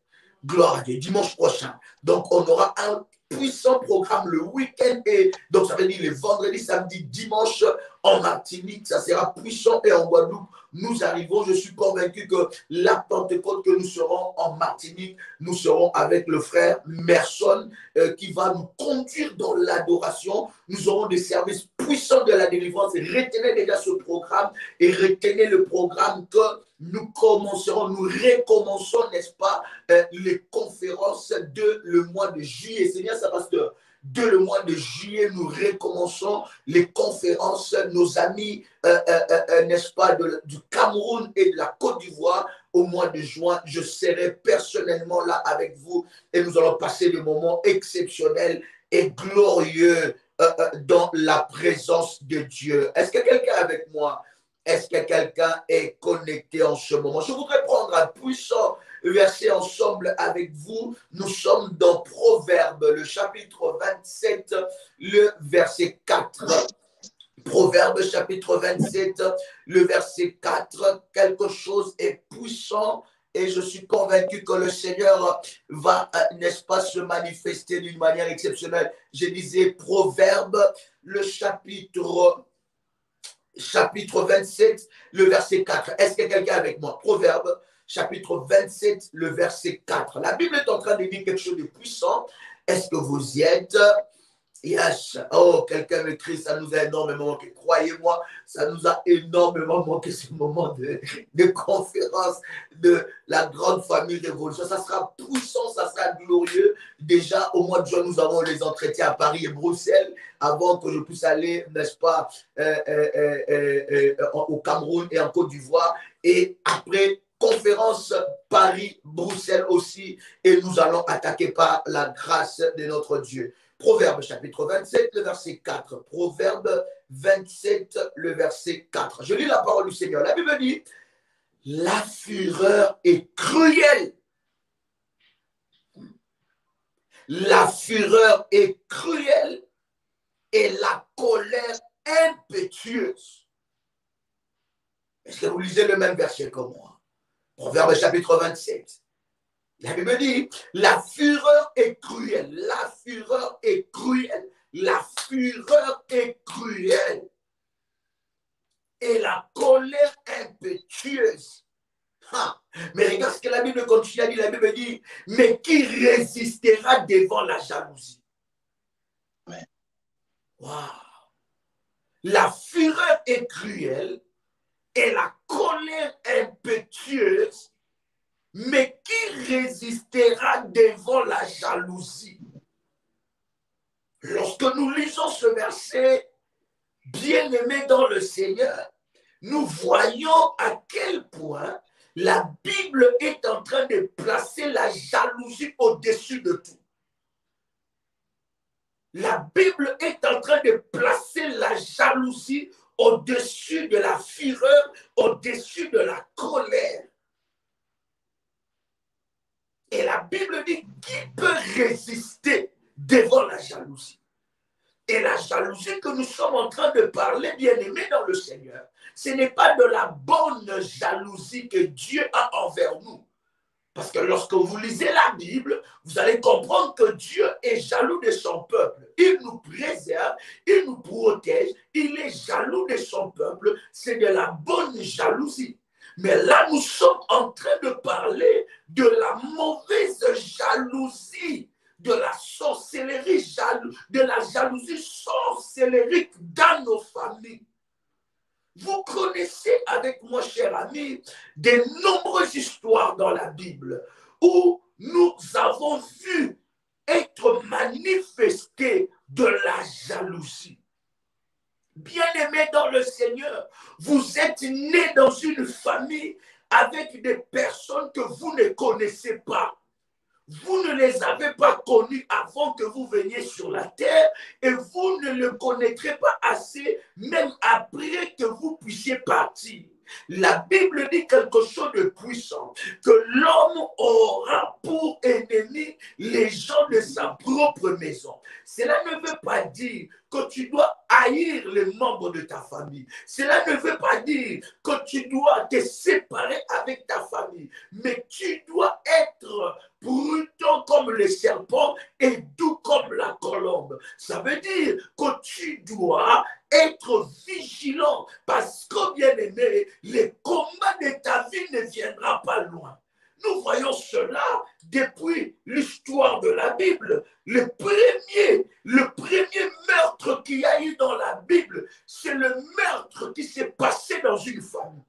Gloire à Dieu, dimanche prochain. Donc on aura un puissant programme le week-end et donc ça veut dire les vendredis, samedi, dimanche en Martinique, ça sera puissant et en Guadeloupe. Nous arrivons, je suis convaincu que la Pentecôte que nous serons en Martinique, nous serons avec le frère Merson qui va nous conduire dans l'adoration. Nous aurons des services puissants de la délivrance. Et retenez déjà ce programme et retenez le programme que nous recommençons, n'est-ce pas, les conférences de le mois de juillet. C'est bien ça, pasteur. Dès le mois de juillet, nous recommençons les conférences. Nos amis, n'est-ce pas, du Cameroun et de la Côte d'Ivoire, au mois de juin, je serai personnellement là avec vous et nous allons passer des moments exceptionnels et glorieux dans la présence de Dieu. Est-ce que quelqu'un est avec moi? Est-ce que quelqu'un est connecté en ce moment? Je voudrais prendre un puissant verset ensemble avec vous. Nous sommes dans Proverbes, le chapitre 27, le verset 4. Proverbes chapitre 27, le verset 4. Quelque chose est puissant et je suis convaincu que le Seigneur va, n'est-ce pas, se manifester d'une manière exceptionnelle. Je disais Proverbes, le chapitre 27, le verset 4. Est-ce que quelqu'un est avec moi? Proverbes, chapitre 27, le verset 4. La Bible est en train de dire quelque chose de puissant. Est-ce que vous y êtes? Yes. Oh, quelqu'un m'écrit, ça nous a énormément manqué. Croyez-moi, ça nous a énormément manqué ce moment de conférence de la grande famille Révolution. Ça sera puissant, ça sera glorieux. Déjà, au mois de juin, nous avons les entretiens à Paris et Bruxelles avant que je puisse aller, n'est-ce pas, au Cameroun et en Côte d'Ivoire. Et après, conférence Paris-Bruxelles aussi. Et nous allons attaquer par la grâce de notre Dieu. Proverbe chapitre 27, le verset 4. Proverbe 27, le verset 4. Je lis la parole du Seigneur. La Bible dit, la fureur est cruelle. La fureur est cruelle et la colère impétueuse. Est-ce que vous lisez le même verset que moi? Proverbe chapitre 27. La Bible dit, la fureur est cruelle, la fureur est cruelle, la fureur est cruelle et la colère impétueuse. Mais regarde ce que la Bible continue à dire, la Bible dit, mais qui résistera devant la jalousie? Wow. La fureur est cruelle et la colère impétueuse. Mais qui résistera devant la jalousie? Lorsque nous lisons ce verset, bien-aimé dans le Seigneur, nous voyons à quel point la Bible est en train de placer la jalousie au-dessus de tout. La Bible est en train de placer la jalousie au-dessus de la fureur, au-dessus de la colère. Et la Bible dit, qui peut résister devant la jalousie? Et la jalousie que nous sommes en train de parler, bien-aimés dans le Seigneur, ce n'est pas de la bonne jalousie que Dieu a envers nous. Parce que lorsque vous lisez la Bible, vous allez comprendre que Dieu est jaloux de son peuple. Il nous préserve, il nous protège, il est jaloux de son peuple. C'est de la bonne jalousie. Mais là, nous sommes en train de parler de la mauvaise jalousie, de la sorcellerie, de la jalousie sorcellerique dans nos familles. Vous connaissez avec moi, cher ami, de nombreuses histoires dans la Bible où nous avons vu être manifestée de la jalousie. Bien-aimés dans le Seigneur, vous êtes nés dans une famille avec des personnes que vous ne connaissez pas. Vous ne les avez pas connues avant que vous veniez sur la terre et vous ne le connaîtrez pas assez même après que vous puissiez partir. La Bible dit quelque chose de puissant, que l'homme aura pour ennemi les gens de sa propre maison. Cela ne veut pas dire que tu dois haïr les membres de ta famille. Cela ne veut pas dire que tu dois te séparer avec ta famille, mais tu dois être prudent comme le serpent et doux comme la colombe. Ça veut dire que tu dois être vigilant parce que, bien aimé, les combats de ta vie ne viendront pas loin. Nous voyons cela depuis l'histoire de la Bible. Le premier meurtre qu'il y a eu dans la Bible, c'est le meurtre qui s'est passé dans une famille.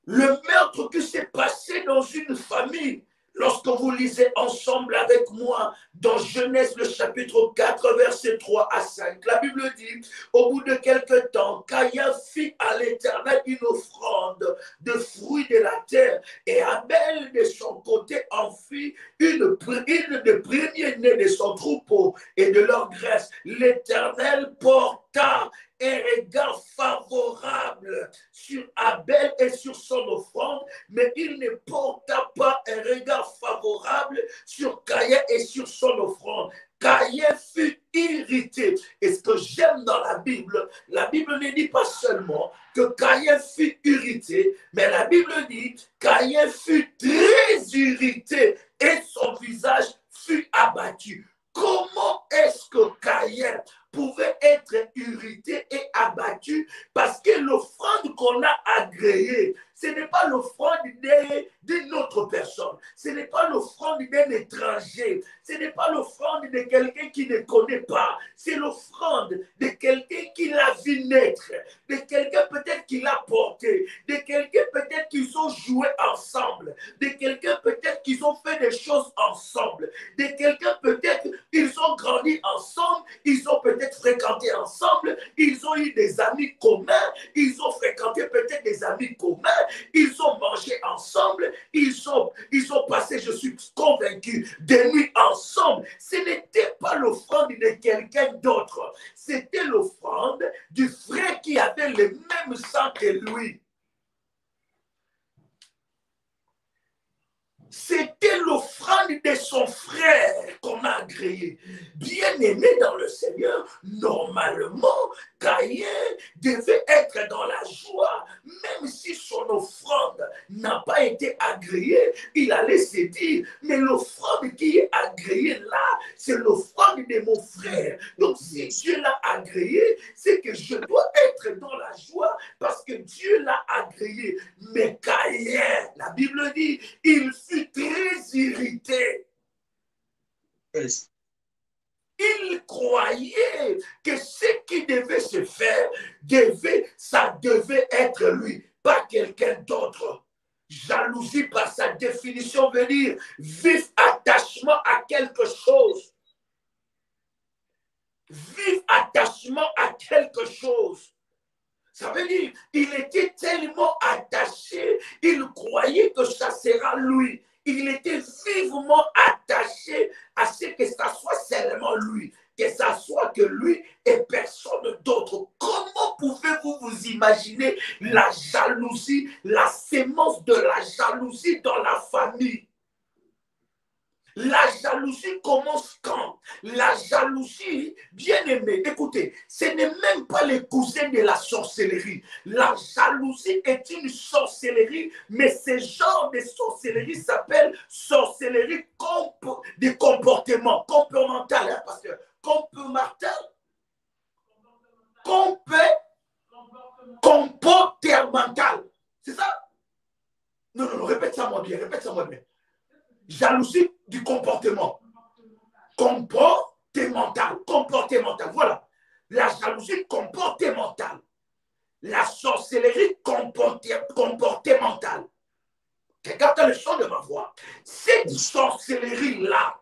Le meurtre qui s'est passé dans une famille lorsque vous lisez ensemble avec moi dans Genèse le chapitre 4, versets 3 à 5, la Bible dit, au bout de quelque temps, Caïn fit à l'Éternel une offrande de fruits de la terre, et Abel de son côté en fit une de premiers-nés de son troupeau et de leur graisse. L'Éternel porta un regard favorable sur Abel et sur son offrande, mais il ne porta pas un regard favorable sur Caïn et sur son offrande. Caïn fut irrité. Et ce que j'aime dans la Bible ne dit pas seulement que Caïn fut irrité, mais la Bible dit Caïn fut très irrité et son visage fut abattu. Comment est-ce que Caïn pouvait être irrité et abattu? Parce que l'offrande qu'on a agréée, ce n'est pas l'offrande d'une autre personne, ce n'est pas l'offrande d'un étranger, ce n'est pas l'offrande de quelqu'un qui ne connaît pas, c'est l'offrande de quelqu'un qui l'a vu naître, de quelqu'un peut-être qui l'a porté, de quelqu'un peut-être qu'ils ont joué ensemble, de quelqu'un peut-être qu'ils ont fait des choses ensemble, de quelqu'un peut-être ils ont grandi ensemble, ils ont peut-être fréquenté ensemble, ils ont eu des amis communs, ils ont fréquenté peut-être des amis communs, ils ont mangé ensemble, ils ont passé, je suis convaincu, des nuits ensemble. Ce n'était pas l'offrande de quelqu'un d'autre, c'était l'offrande du frère qui avait le même sang que lui. C'était l'offrande de son frère qu'on a agréé. Bien-aimé dans le Seigneur, normalement, Caïn devait être dans la joie, même si son offrande n'a pas été agréée, il allait se dire, mais l'offrande qui est agréée là, c'est l'offrande de mon frère. Donc si Dieu l'a agréée, c'est que je dois être dans la joie parce que Dieu l'a agréée. Mais Caïn, la Bible dit, il fut très irrité. Yes. Il croyait que ce qui devait se faire, ça devait être lui, pas quelqu'un d'autre. Jalousie, par sa définition, veut dire vif attachement à quelque chose. Vif attachement à quelque chose. Ça veut dire il était tellement attaché, il croyait que ça sera lui. Il était vivement attaché à ce que ça soit seulement lui, que ça soit que lui et personne d'autre. Comment pouvez-vous vous imaginer la jalousie, la sémence de la jalousie dans la famille? La jalousie commence quand? La jalousie, bien aimé, écoutez, ce n'est même pas les cousins de la sorcellerie. La jalousie est une sorcellerie, mais ce genre de sorcellerie s'appelle sorcellerie de comportement, comportemental, hein, parce que comportemental, c'est ça? Non, répète ça moi bien, Jalousie du comportement. Comportemental. Voilà. La jalousie comportementale. La sorcellerie comportementale. Regarde le son de ma voix. Cette sorcellerie-là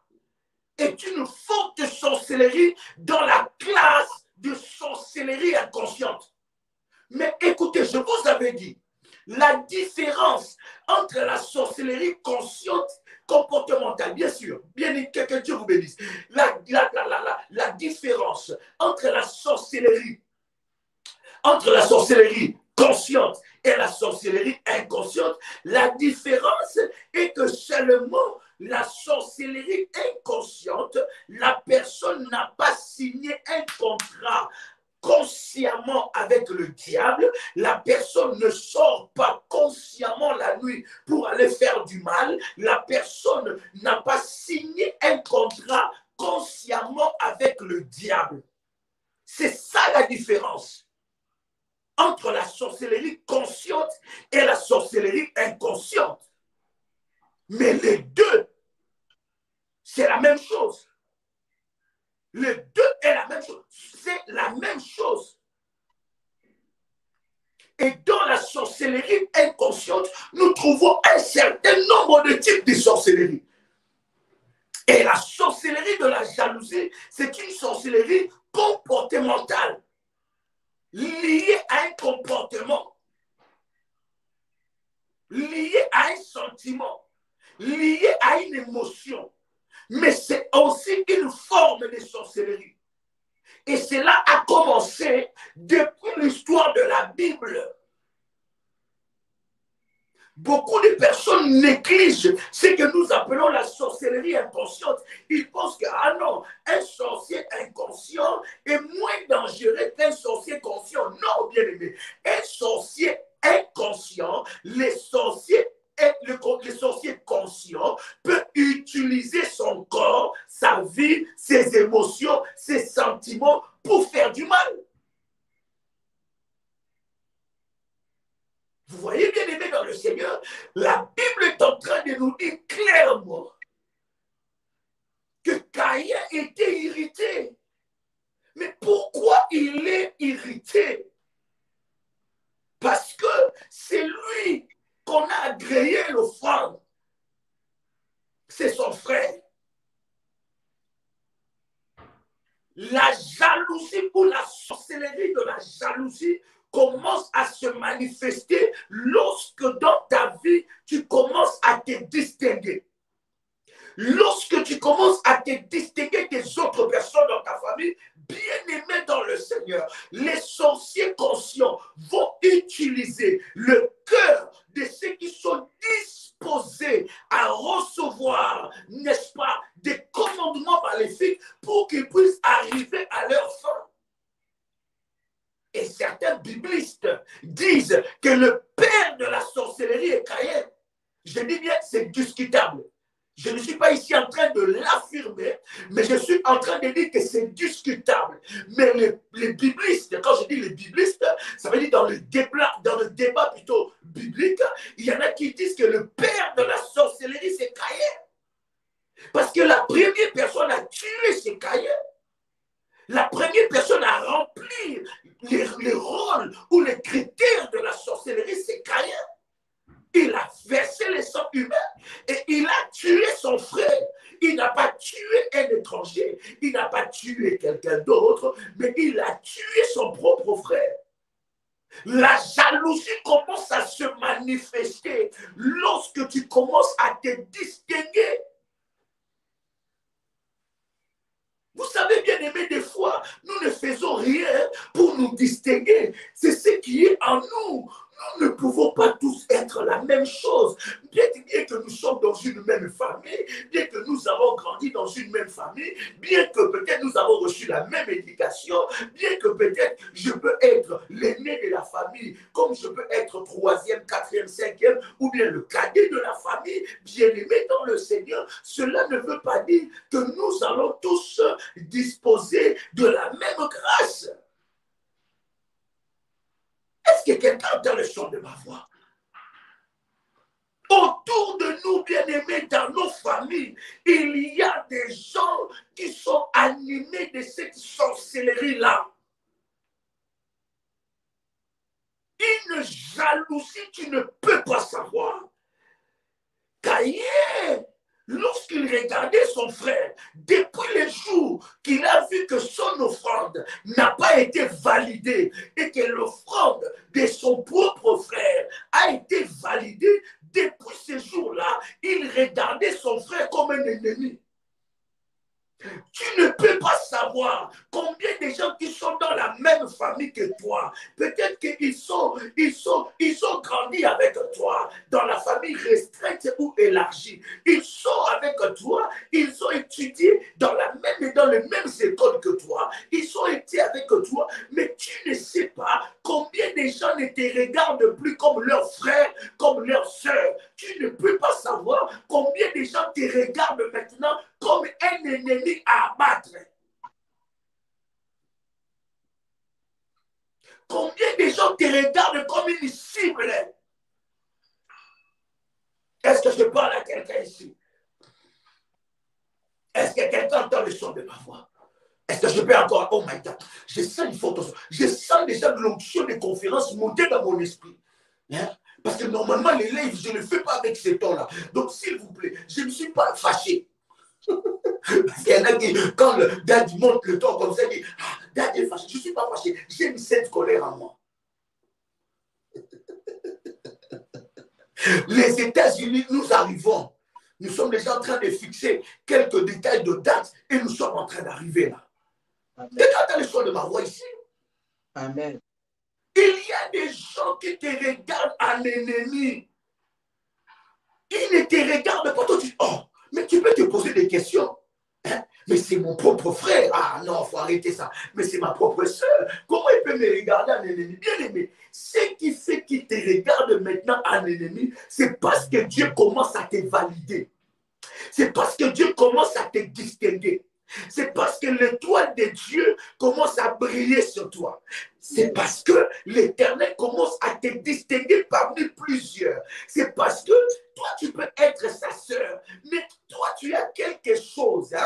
est une forte sorcellerie dans la classe de sorcellerie inconsciente. Mais écoutez, je vous avais dit, la différence entre la sorcellerie consciente comportementale, bien sûr, bien que Dieu vous bénisse. La différence entre la sorcellerie consciente et la sorcellerie inconsciente, la différence est que seulement la sorcellerie inconsciente, la personne n'a pas signé un contrat consciemment avec le diable, la personne ne sort pas consciemment la nuit pour aller faire du mal, la personne n'a pas signé un contrat consciemment avec le diable. C'est ça la différence entre la sorcellerie consciente et la sorcellerie inconsciente. Mais les deux, c'est la même chose. Les deux est la même chose. C'est la même chose. Et dans la sorcellerie inconsciente, nous trouvons un certain nombre de types de sorcellerie. Et la sorcellerie de la jalousie, c'est une sorcellerie comportementale, liée à un comportement, liée à un sentiment, liée à une émotion. Mais c'est aussi une forme de sorcellerie. Et cela a commencé depuis l'histoire de la Bible. Beaucoup de personnes négligent ce que nous appelons la sorcellerie inconsciente. Ils pensent que, ah non, un sorcier inconscient est moins dangereux qu'un sorcier conscient. Non, bien aimé. Un sorcier inconscient, les sorciers conscients peuvent utiliser son corps, sa vie, ses émotions, ses sentiments pour faire du mal. Vous voyez, bien aimé dans le Seigneur, la Bible est en train de nous dire clairement que Caïn était irrité. Mais pourquoi il est irrité? Parce que c'est lui qu'on a agréé l'offrande. C'est son frère. La jalousie ou la sorcellerie de la jalousie commence à se manifester lorsque dans ta vie, tu commences à te distinguer. Lorsque tu commences à te distinguer des autres personnes dans ta famille, bien-aimés dans le Seigneur, les sorciers conscients vont utiliser le cœur de ceux qui sont disposés à recevoir, n'est-ce pas, des commandements maléfiques pour qu'ils puissent arriver à leur fin. Et certains biblistes disent que le père de la sorcellerie est Caïn. Je dis bien, c'est discutable. Je ne suis pas ici en train de l'affirmer, mais je suis en train de dire que c'est discutable. Mais les biblistes, quand je dis les biblistes, ça veut dire dans le débat plutôt biblique, il y en a qui disent que le père de la sorcellerie, c'est Caïn. Parce que la première personne à tuer, c'est Caïn. La première personne à remplir les rôles ou les critères de la sorcellerie, c'est Caïn. Il a versé le sang humain et il a tué son frère. Il n'a pas tué un étranger, il n'a pas tué quelqu'un d'autre, mais il a tué son propre frère. La jalousie commence à se manifester lorsque tu commences à te distinguer. Vous savez, bien aimé, des fois, nous ne faisons rien pour nous distinguer. C'est ce qui est en nous. Nous ne pouvons pas tous être la même chose. Bien que nous sommes dans une même famille, bien que nous avons grandi dans une même famille, bien que peut-être nous avons reçu la même éducation, bien que peut-être je peux être l'aîné de la famille, comme je peux être troisième, quatrième, cinquième, ou bien le cadet de la famille, bien aimé dans le Seigneur, cela ne veut pas dire que nous allons tous disposer de la même grâce. Est-ce que quelqu'un entend le son de ma voix? Autour de nous, bien-aimés, dans nos familles, il y a des gens qui sont animés de cette sorcellerie-là. Une jalousie, tu ne peux pas savoir. Caïn, lorsqu'il regardait son frère, depuis le jour qu'il a vu que son offrande n'a pas été validée et que l'offrande de son propre frère a été validée, depuis ce jour-là, il regardait son frère comme un ennemi. Tu ne peux pas savoir combien de gens qui sont dans la même famille que toi, peut-être qu'ils ont grandi avec toi, dans la famille restreinte ou élargie. Ils sont avec toi, ils ont étudié dans les mêmes écoles que toi, ils ont été avec toi, mais tu ne sais pas combien de gens ne te regardent plus comme leurs frères, comme leurs sœurs. Tu ne peux pas savoir combien de gens te regardent maintenant comme un ennemi à abattre. Combien de gens te regardent comme une cible? Est-ce que je parle à quelqu'un ici? Est-ce que quelqu'un entend le son de ma voix? Est-ce que je peux encore? Oh my God, je sens une photo. Je sens déjà de l'onction des conférences monter dans mon esprit. Hein? Parce que normalement, les lives, je ne le fais pas avec ces tons-là. Donc, s'il vous plaît, je ne suis pas fâché. Parce qu'il y en a qui, quand le daddy monte le ton comme ça, il dit, ah, daddy est fâché. Je ne suis pas fâché, j'ai mis cette colère en moi. Les États-Unis, nous arrivons. Nous sommes déjà en train de fixer quelques détails de date et nous sommes en train d'arriver là. Et quand tu as le son de ma voix ici, Amen. Il y a des gens qui te regardent en ennemi. Ils ne te regardent pas. Toi, tu dis, oh, mais tu peux te poser des questions. Hein? Mais c'est mon propre frère. Ah non, il faut arrêter ça. Mais c'est ma propre soeur. Comment il peut me regarder en ennemi? Bien aimé, ce qui fait qu'il te regarde maintenant en ennemi, c'est parce que Dieu commence à te valider. C'est parce que Dieu commence à te distinguer. C'est parce que l'étoile de Dieu commence à briller sur toi. C'est parce que l'Éternel commence à te distinguer parmi plusieurs. C'est parce que toi, tu peux être sa sœur, mais toi, tu as quelque chose. Hein?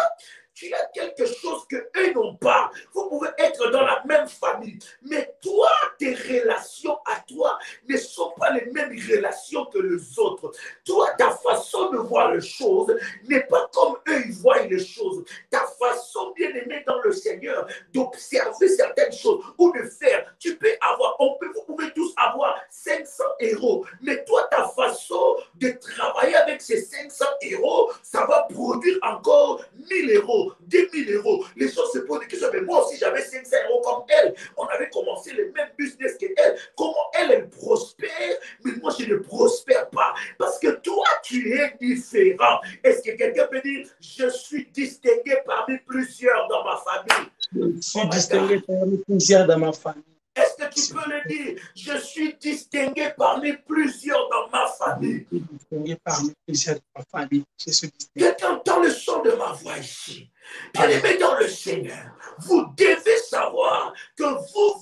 Tu as quelque chose qu'eux n'ont pas. Vous pouvez être dans la même famille, mais toi, tes relations à toi ne sont pas les mêmes relations que les autres. Toi, ta façon de voir les choses n'est pas comme eux, ils voient les choses. Ta façon, bien aimée dans le Seigneur, d'observer certaines choses ou de faire. Tu peux avoir, vous pouvez tous avoir 500 euros, mais toi, ta façon de travailler avec ces 500 euros, ça va produire encore 1000 euros. 2000 euros. Les gens se posent des questions, mais moi aussi j'avais 500 euros comme elle. On avait commencé le même business qu'elle. Comment elle prospère, mais moi je ne prospère pas. Parce que toi tu es différent. Est-ce que quelqu'un peut dire, je suis distingué parmi plusieurs dans ma famille? Je suis distingué parmi plusieurs dans ma famille. Est-ce que tu peux le dire? Je suis distingué parmi plusieurs dans ma famille. Je suis distingué parmi plusieurs dans ma famille. Quelqu'un entend le son de ma voix ici. Bien aimé dans le Seigneur, vous devez savoir que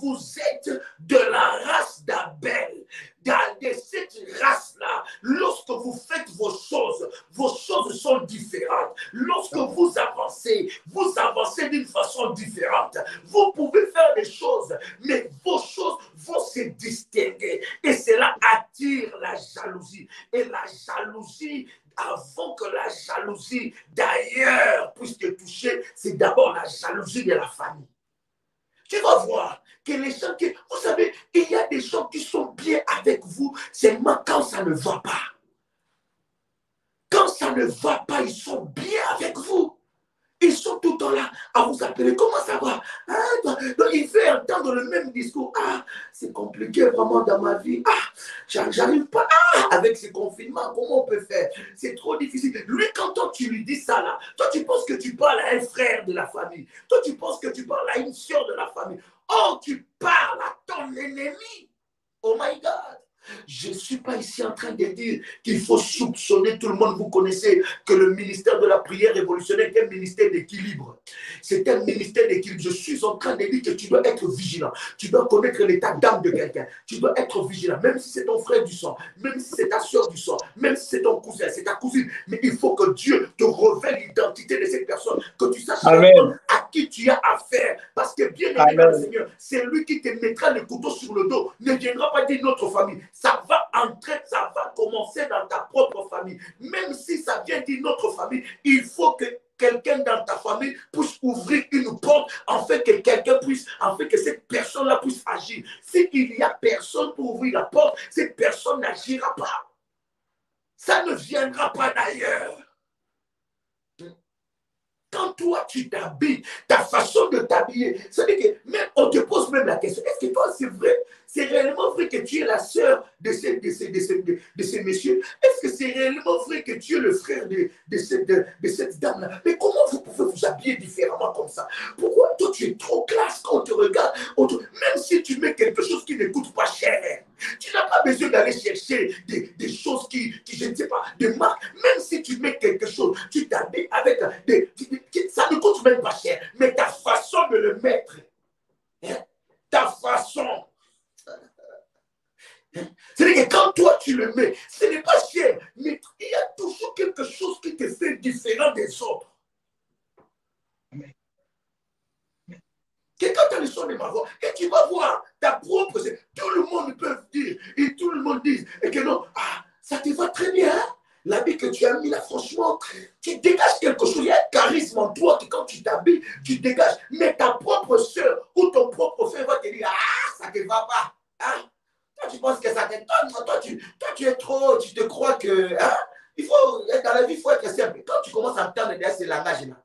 vous êtes de la race d'Abel. De cette race-là, lorsque vous faites vos choses sont différentes. Lorsque vous avancez d'une façon différente. Vous pouvez faire des choses, mais vos choses vont se distinguer. Et cela attire la jalousie. Et la jalousie, avant que la jalousie d'ailleurs puisse te toucher, c'est d'abord la jalousie de la famille. Tu vas voir que les gens qui... Vous savez, il y a des gens qui sont bien avec vous seulement quand ça ne va pas. Quand ça ne va pas, ils sont bien avec vous. Ils sont tout le temps là à vous appeler. Comment ça va? Ah, donc il fait entendre le même discours. Ah, c'est compliqué vraiment dans ma vie. Ah, j'arrive pas. Ah, avec ces confinements, comment on peut faire? C'est trop difficile. Lui, quand toi, tu lui dis ça là, toi, tu penses que tu parles à un frère de la famille. Toi, tu penses que tu parles à une soeur de la famille. Oh, tu parles à ton ennemi. Oh my God. Je ne suis pas ici en train de dire qu'il faut soupçonner tout le monde. Vous connaissez que le ministère de la prière révolutionnaire est un ministère d'équilibre. C'est un ministère d'équilibre. Je suis en train de dire que tu dois être vigilant. Tu dois connaître l'état d'âme de quelqu'un. Tu dois être vigilant. Même si c'est ton frère du sang, même si c'est ta soeur du sang, même si c'est ton cousin, c'est ta cousine. Mais il faut que Dieu te révèle l'identité de cette personne. Que tu saches à qui tu as affaire. Parce que bien aimé dans le Seigneur, c'est lui qui te mettra le couteau sur le dos. Ne viendra pas dire notre famille. Ça va entrer, ça va commencer dans ta propre famille. Même si ça vient d'une autre famille, il faut que quelqu'un dans ta famille puisse ouvrir une porte, en fait que quelqu'un puisse, en fait que cette personne-là puisse agir. S'il n'y a personne pour ouvrir la porte, cette personne n'agira pas. Ça ne viendra pas d'ailleurs. Quand toi, tu t'habilles, ta façon de t'habiller, c'est-à-dire que même, on te pose même la question, est-ce que toi, c'est vrai, c'est réellement vrai que tu es la sœur de ces messieurs? Est-ce que c'est réellement vrai que tu es le frère de cette dame-là? Mais comment vous pouvez vous habiller différemment comme ça? Pourquoi toi, tu es trop classe quand on te regarde? Même si tu mets quelque chose qui ne coûte pas cher, tu n'as pas besoin d'aller chercher des choses qui, je ne sais pas, des marques. Même si tu mets quelque chose, tu t'habilles avec ça ne coûte même pas cher. Mais ta façon de le mettre, hein, ta façon. C'est-à-dire que quand toi tu le mets, ce n'est pas cher, mais il y a toujours quelque chose qui te fait différent des autres. Quelqu'un t'a le son de ma voix, et tu vas voir ta propre. Tout le monde peut dire, et tout le monde dit, et que non, ah, ça te va très bien. L'habit que tu as mis là, franchement, tu dégages quelque chose. Il y a un charisme en toi que quand tu t'habilles, tu dégages. Mais ta propre soeur ou ton propre frère va te dire, ah, ça ne te va pas. Hein? Toi, tu penses que ça t'étonne. Toi, tu es trop, tu te crois que... Hein? Dans la vie, il faut être simple. Quand tu commences à entendre derrière ces langages-là,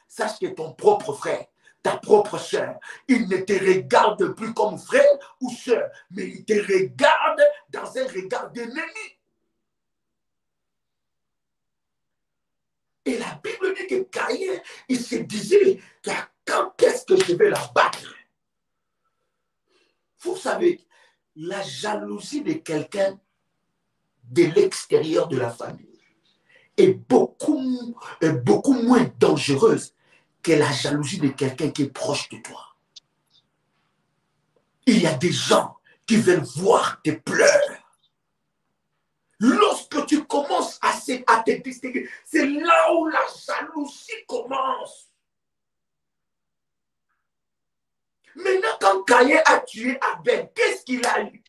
sache que ton propre frère, ta propre soeur, il ne te regarde plus comme frère ou soeur, mais il te regarde dans un regard d'ennemi. Et la Bible dit que Caïn, il se disait, quand est-ce que je vais la battre? Vous savez, la jalousie de quelqu'un de l'extérieur de la famille est beaucoup moins dangereuse que la jalousie de quelqu'un qui est proche de toi. Il y a des gens qui veulent voir tes pleurs. Lorsque tu commences à te distinguer, c'est là où la jalousie commence. Maintenant, quand Caïn a tué Abel, qu'est-ce qu'il a eu?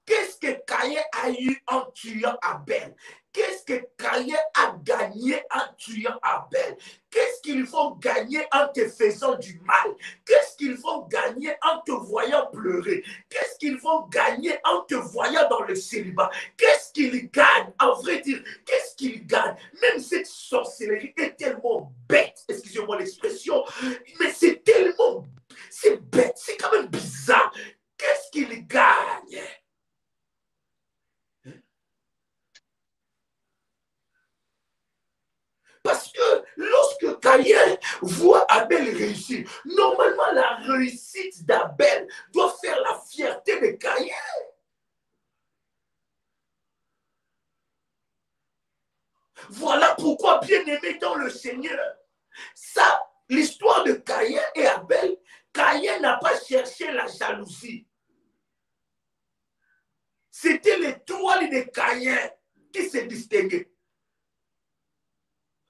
Qu'est-ce que Caïn a eu en tuant Abel? Qu'est-ce que Caïn a gagné en tuant Abel? Qu'est-ce qu'ils vont gagner en te faisant du mal? Qu'est-ce qu'ils vont gagner en te voyant pleurer? Qu'est-ce qu'ils vont gagner en te voyant dans le célibat? Qu'est-ce qu'ils gagnent? En vrai dire, qu'est-ce qu'ils gagnent? Même cette sorcellerie est tellement bête, excusez-moi l'expression, mais c'est tellement, c'est bête, c'est quand même bizarre. Qu'est-ce qu'ils gagnent? Parce que lorsque Caïn voit Abel réussir, normalement la réussite d'Abel doit faire la fierté de Caïn. Voilà pourquoi, bien-aimé dans le Seigneur, ça, l'histoire de Caïn et Abel, Caïn n'a pas cherché la jalousie. C'était l'étoile de Caïn qui se distinguait.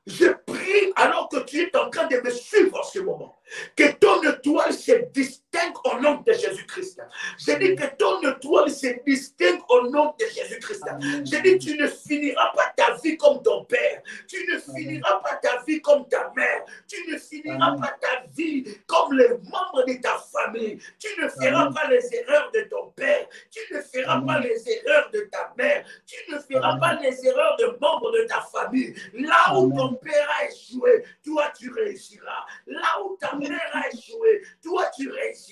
Je prie, alors que tu es en train de me suivre en ce moment, que ton étoile se distingue au nom de Jésus-Christ. Je dis que ton étoile se distingue au nom de Jésus-Christ. Je dis, tu ne finiras pas ta vie comme ton père. Tu ne finiras pas ta vie comme ta mère. Tu ne finiras pas ta vie comme les membres de ta famille. Tu ne feras pas les erreurs de ton père. Tu ne feras pas les erreurs de ta mère. Tu ne feras pas les erreurs de membres de ta famille. Là où ton père a échoué, toi tu réussiras. Là où ta mère a échoué, toi tu réussiras.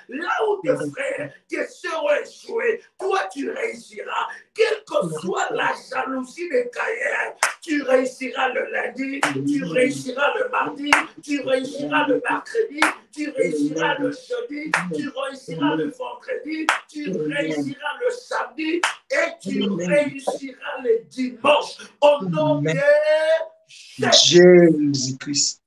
Là où tes frères, tes soeurs ont échoué, toi tu réussiras. Quelle que soit la jalousie de Caïn, tu réussiras le lundi, tu réussiras le mardi, tu réussiras le mercredi, tu réussiras le jeudi, tu réussiras le vendredi, tu réussiras le samedi et tu réussiras le dimanche. Au nom de Jésus-Christ.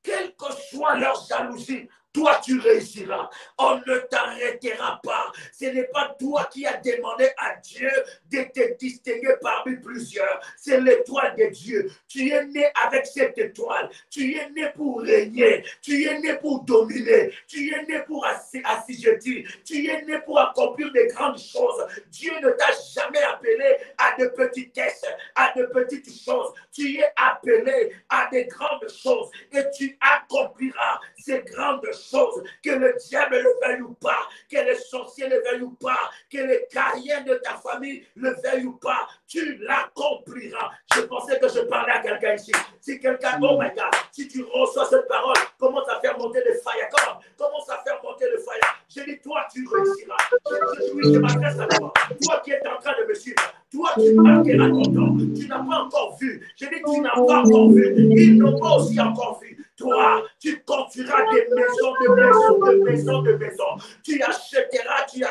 Quelle que soit leur jalousie, toi tu réussiras. On ne t'arrêtera pas. Ce n'est pas toi qui as demandé à Dieu de te distinguer parmi plusieurs. C'est l'étoile de Dieu. Tu es né avec cette étoile. Tu es né pour régner. Tu es né pour dominer. Tu es né pour assujettir. Tu es né pour accomplir de grandes choses. Dieu ne t'a jamais appelé à de petitesses, à de petites choses. Tu es appelé à de grandes choses et tu accompliras ces grandes choses, que le diable le veuille ou pas, que les sorciers le veuillent ou pas, que les Caïns de ta famille le veuillent ou pas, tu l'accompliras. Je pensais que je parlais à quelqu'un ici. Si quelqu'un, oh my God, si tu reçois cette parole, commence à faire monter le fire. Commence à faire monter le fire. Je dis, toi, tu réussiras. Je m'adresse à toi. Toi qui es en train de me suivre, toi, tu marqueras ton temps. Tu n'as pas encore vu. Je dis, tu n'as pas encore vu. Ils n'ont pas aussi encore vu. Toi, tu construiras des maisons, de maisons. Tu achèteras. Tu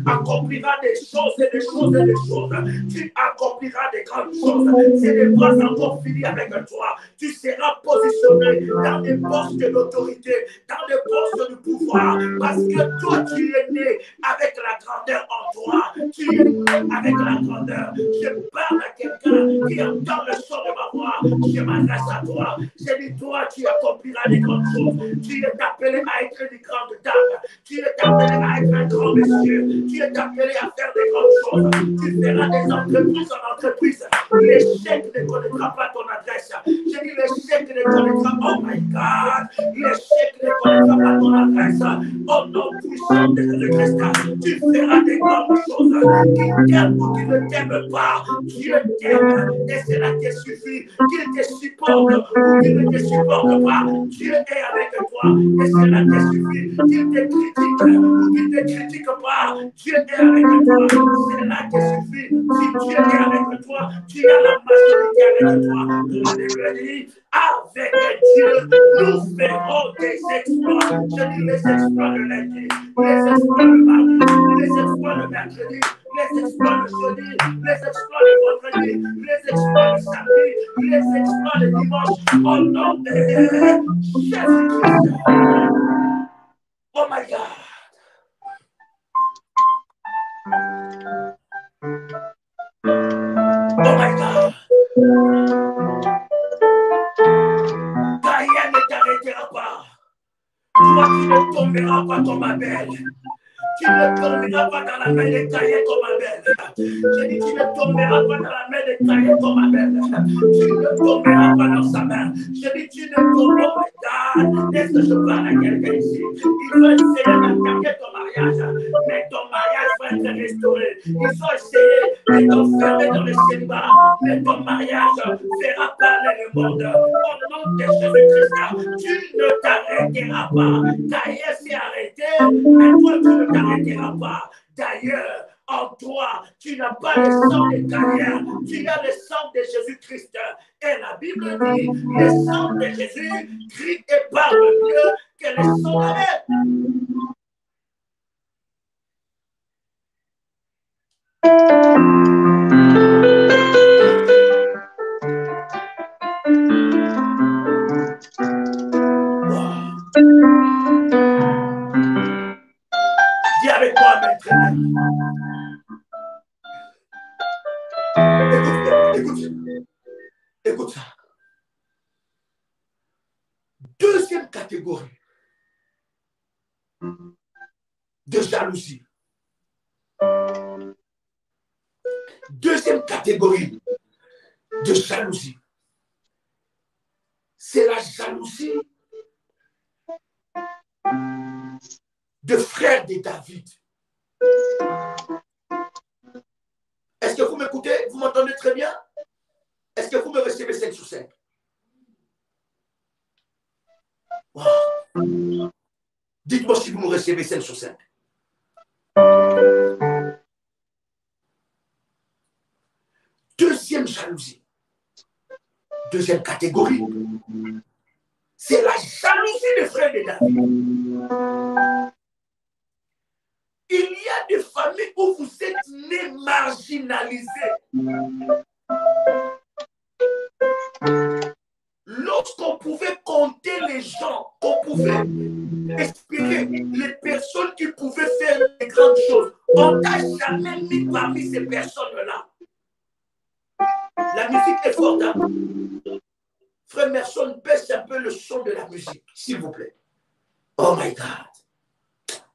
accompliras des choses et des choses et des choses. Tu accompliras des grandes choses. Ce n'est pas encore fini avec toi. Tu seras positionné dans des postes d'autorité, dans des postes de pouvoir. Parce que toi, tu es né avec la grandeur en toi. Tu es né avec la grandeur. Je parle à quelqu'un qui entend le son de ma voix. Je m'adresse à toi. Je dis, toi, tu accompliras des grandes choses. Tu es appelé à être une grande dame. Tu es appelé à être un grand monsieur. Tu es appelé à faire des grandes choses. Tu feras des entreprises en entreprise. L'échec ne connaîtra pas ton adresse. J'ai dit l'échec ne connaîtra, oh my God, l'échec ne connaîtra pas ton adresse. Au nom puissant de Jésus-Christ, tu feras des grandes choses. Qui t'aime ou qui ne t'aime pas, Dieu t'aime et cela te suffit. Qu'il te supporte ou qu'il ne te supporte pas, Dieu est avec toi et cela te suffit. Qu'il te critique ou qu'il ne te critique pas, Dieu est avec toi. Cela te suffit. Si Dieu est avec toi, tu as la majorité avec toi. La Bible dit, avec Dieu, nous ferons des exploits. Je dis les exploits le lundi, les exploits le mardi, les exploits le mercredi, les exploits le jeudi, les exploits le vendredi, les exploits le samedi, les exploits le dimanche, au nom de Jésus-Christ. Oh my God. Oh my God. Ta rien ne t'arrêtera pas. Toi, tu ne tomberas pas comme ma belle. Tu ne tomberas pas dans la main de Caïn comme ma belle. Je dis, tu ne tomberas pas dans la main de Caïn comme ma belle. Tu ne tomberas pas dans sa main. Je dis, tu ne tomberas pas. Est-ce que je parle à quelqu'un ici? Ils vont essayer d'attaquer ton mariage, mais ton mariage va être restauré. Ils ont essayé de t'enfermer dans le célibat, mais ton mariage fera parler le monde. Au nom de Jésus-Christ, tu ne t'arrêteras pas. Caïn s'est arrêté, mais toi, tu ne t'arrêteras pas. D'ailleurs, en toi, tu n'as pas le sang de Caïn, tu as le sang de Jésus-Christ. Et la Bible dit, le sang de Jésus crie et parle mieux que le sang d'Abel. Dis avec moi, maître. Écoute ça. Deuxième catégorie de jalousie. Deuxième catégorie de jalousie. C'est la jalousie de frère de David. Est-ce que vous m'écoutez? Vous m'entendez très bien? Est-ce que vous me recevez 5 sur 5? Wow. Dites-moi si vous me recevez 5 sur 5. Deuxième jalousie. Deuxième catégorie. C'est la jalousie des frères de David. Il y a des familles où vous êtes nés marginalisés. Lorsqu'on pouvait compter les gens, qu'on pouvait espérer les personnes qui pouvaient faire des grandes choses, on n'a jamais mis parmi ces personnes-là. La musique est forte. Hein? Frère Merson, baisse un peu le son de la musique, s'il vous plaît. Oh my God.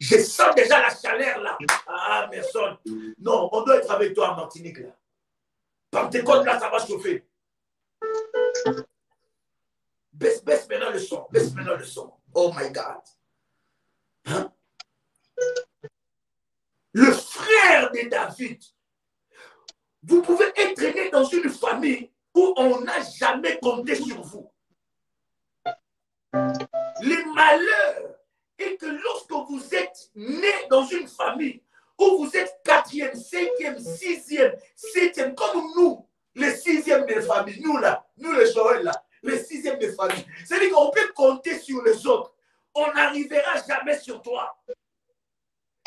Je sens déjà la chaleur là. Ah, Merson. Non, on doit être avec toi en Martinique là. Pentecôte là, ça va chauffer. Baisse maintenant le son. Baisse maintenant le son. Oh my God. Hein? Le frère de David. Vous pouvez être né dans une famille où on n'a jamais compté sur vous. Le malheur est que lorsque vous êtes né dans une famille où vous êtes 4e, 5e, 6e, 7e, comme nous, les 6e des familles, nous là, nous les Joël là, les 6e des familles. C'est-à-dire qu'on peut compter sur les autres. On n'arrivera jamais sur toi.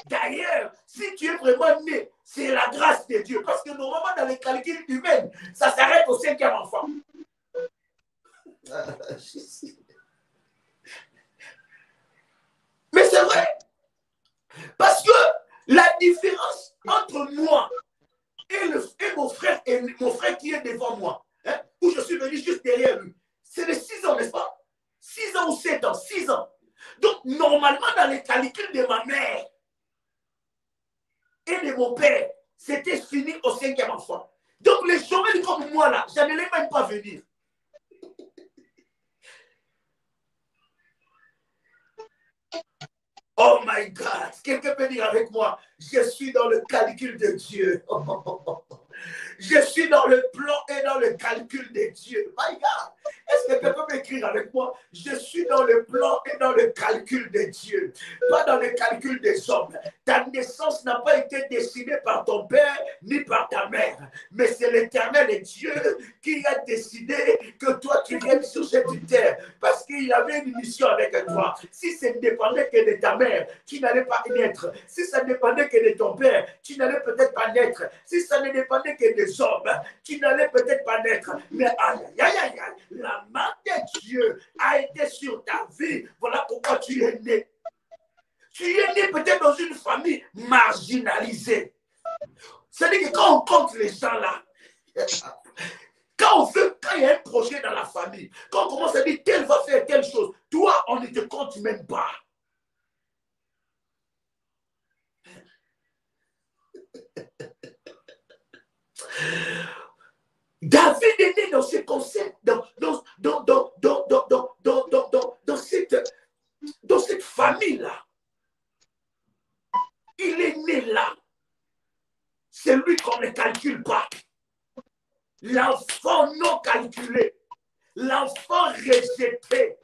D'ailleurs, si tu es vraiment né, c'est la grâce de Dieu. Parce que normalement, dans les calculs humains, ça s'arrête au 5e enfant. Mais c'est vrai. Parce que la différence entre moi et mon frère qui est devant moi, hein, où je suis venu juste derrière lui, c'est les 6 ans, n'est-ce pas? ans ou 7 ans, 6 ans. Donc, normalement, dans les calculs de ma mère et de mon père, c'était fini au 5e enfant. Donc, les jumelles comme moi, là, je n'allais même pas venir. Oh my God, quelqu'un peut dire avec moi, je suis dans le calcul de Dieu. Je suis dans le plan et dans le calcul de Dieu. My God, est-ce que quelqu'un peut écrire avec moi? Je suis dans le plan et dans le calcul de Dieu, pas dans le calcul des hommes. Ta naissance n'a pas été décidée par ton père ni par ta mère, mais c'est l'Éternel et Dieu qui a décidé que toi tu viennes sur cette terre parce qu'il avait une mission avec toi. Si ça ne dépendait que de ta mère, tu n'allais pas naître. Si ça ne dépendait que de ton père, tu n'allais peut-être pas naître. Si ça ne dépendait que des hommes, tu n'allais peut-être pas naître. Mais aïe, aïe, aïe, aïe, la main de Dieu a été sur ta vie. Voilà pourquoi tu es né. Tu es né peut-être dans une famille marginalisée. C'est-à-dire que quand on compte les gens là, quand il y a un projet dans la famille, quand on commence à dire tel va faire telle chose, toi, on ne te compte même pas. David est né dans ce concept, dans cette famille-là. Il est né là. C'est lui qu'on ne calcule pas. L'enfant non calculé. L'enfant rejeté.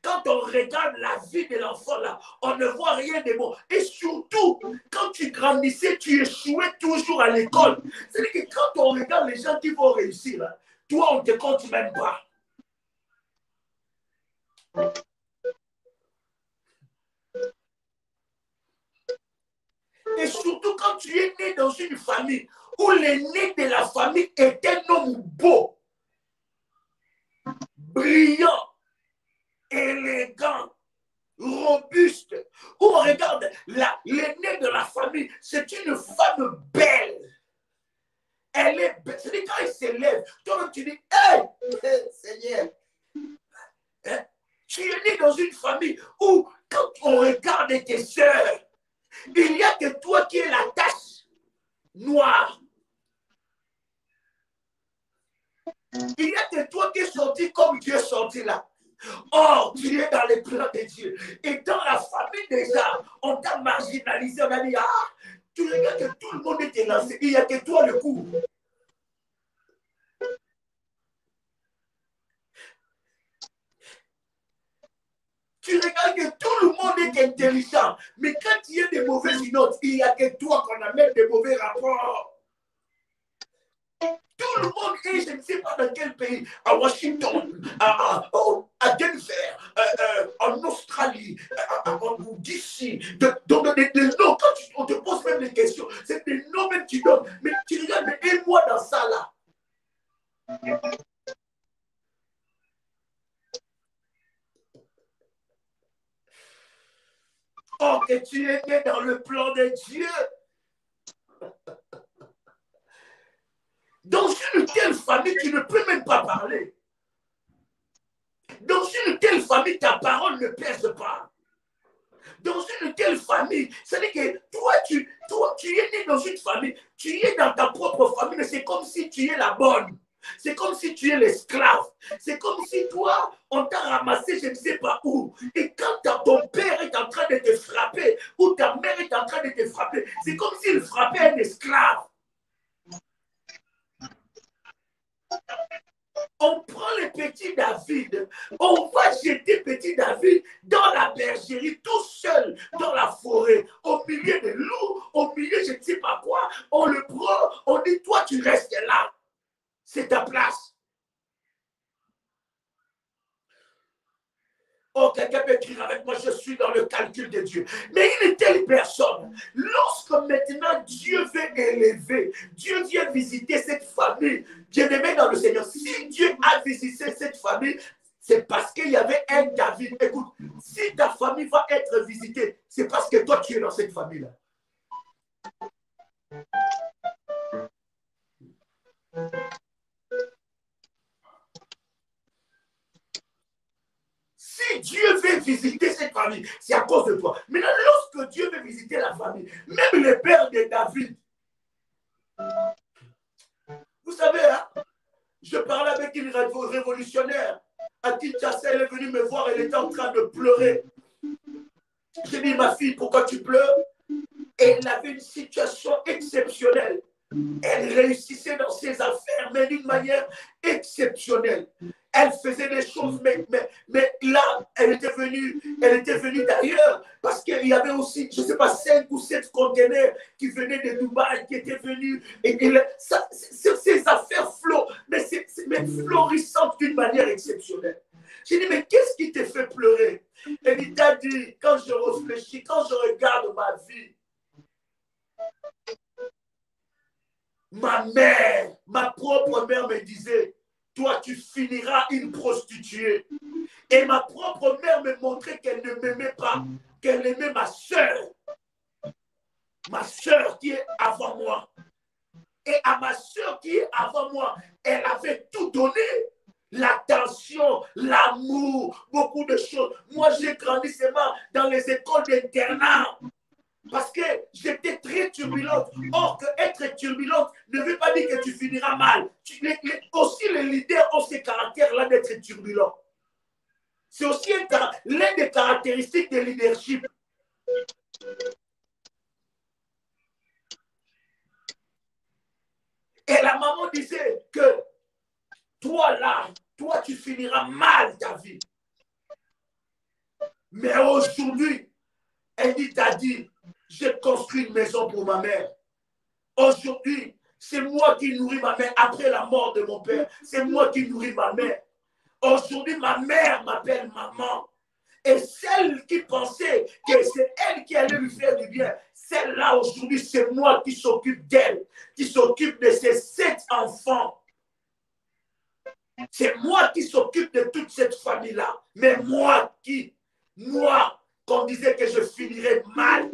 Quand on regarde la vie de l'enfant là, on ne voit rien de bon. Et surtout, quand tu grandissais, tu échouais toujours à l'école. C'est-à-dire que quand on regarde les gens qui vont réussir, là, toi, on ne te compte même pas. Et surtout quand tu es né dans une famille où l'aîné de la famille est un homme beau, brillant, élégant, robuste, où on regarde l'aîné de la famille, c'est une femme belle. Elle est belle. C'est-à-dire quand il s'élève, toi-même tu dis, hey, Seigneur, hein? Tu es né dans une famille où quand on regarde tes sœurs, il n'y a que toi qui es la tache noire. Il n'y a que toi qui es sorti comme Dieu est sorti là. Or, tu es dans les plans de Dieu. Et dans la famille déjà, on t'a marginalisé. On a dit, ah, tu regardes que tout le monde est lancé. Il n'y a que toi le coup. Tu regardes que tout le monde est intelligent. Mais quand il y a des mauvaises notes, il n'y a que toi qu'on amène des mauvais rapports. Tout le monde est, je ne sais pas dans quel pays, à Washington, à Denver, en Australie, d'ici. Donc, des noms, quand on te pose même des questions, c'est des noms même que tu donnes. Mais tu regardes, mais aide-moi dans ça là. Oh, que tu es né dans le plan de Dieu. Dans une telle famille, tu ne peux même pas parler. Dans une telle famille, ta parole ne pèse pas. Dans une telle famille, c'est-à-dire que toi, tu es né dans une famille, tu es dans ta propre famille, mais c'est comme si tu es la bonne. C'est comme si tu es l'esclave. C'est comme si toi, on t'a ramassé, je ne sais pas où. Et quand ton père est en train de te frapper, ou ta mère est en train de te frapper, c'est comme s'il frappait un esclave. On prend le petit David, on va jeter petit David dans la bergerie, tout seul, dans la forêt, au milieu des loups, au milieu je ne sais pas quoi. On le prend, on dit, toi tu restes là. C'est ta place. Oh, quelqu'un peut écrire avec moi, je suis dans le calcul de Dieu. Mais une telle personne, lorsque maintenant Dieu veut élever, Dieu vient visiter cette famille, bien-aimé dans le Seigneur, si Dieu a visité cette famille, c'est parce qu'il y avait un David. Écoute, si ta famille va être visitée, c'est parce que toi tu es dans cette famille-là. Si Si Dieu veut visiter cette famille, c'est à cause de toi. Maintenant, lorsque Dieu veut visiter la famille, même le père de David, vous savez, hein, je parlais avec une révolutionnaire. À Kinshasa, elle est venue me voir, elle était en train de pleurer. J'ai dit, ma fille, pourquoi tu pleures? Et elle avait une situation exceptionnelle. Elle réussissait dans ses affaires, mais d'une manière exceptionnelle. Elle faisait des choses, mais là, elle était venue d'ailleurs, parce qu'il y avait aussi, je ne sais pas, 5 ou 7 conteneurs qui venaient de Dubaï, qui étaient venus, et ces affaires mais florissantes d'une manière exceptionnelle. J'ai dit, mais qu'est-ce qui te fait pleurer? Elle t'a dit, quand je réfléchis, quand je regarde ma vie, ma mère, ma propre mère me disait, toi tu finiras une prostituée. Et ma propre mère me montrait qu'elle ne m'aimait pas, qu'elle aimait ma soeur qui est avant moi. Et à ma soeur qui est avant moi, elle avait tout donné. L'attention, l'amour, beaucoup de choses. Moi, j'ai grandi seulement dans les écoles d'internat. Parce que j'étais très turbulente. Or, que être turbulente ne veut pas dire que tu finiras mal. Aussi, les leaders ont ces caractères-là d'être turbulents. C'est aussi l'une des caractéristiques de leadership. Et la maman disait que toi là, toi tu finiras mal ta vie. Mais aujourd'hui, elle t'a dit, j'ai construit une maison pour ma mère. Aujourd'hui, c'est moi qui nourris ma mère après la mort de mon père. C'est moi qui nourris ma mère. Aujourd'hui, ma mère m'appelle maman. Et celle qui pensait que c'est elle qui allait lui faire du bien, celle-là aujourd'hui, c'est moi qui s'occupe d'elle, qui s'occupe de ses 7 enfants. C'est moi qui s'occupe de toute cette famille-là. Mais moi, qu'on disait que je finirais mal,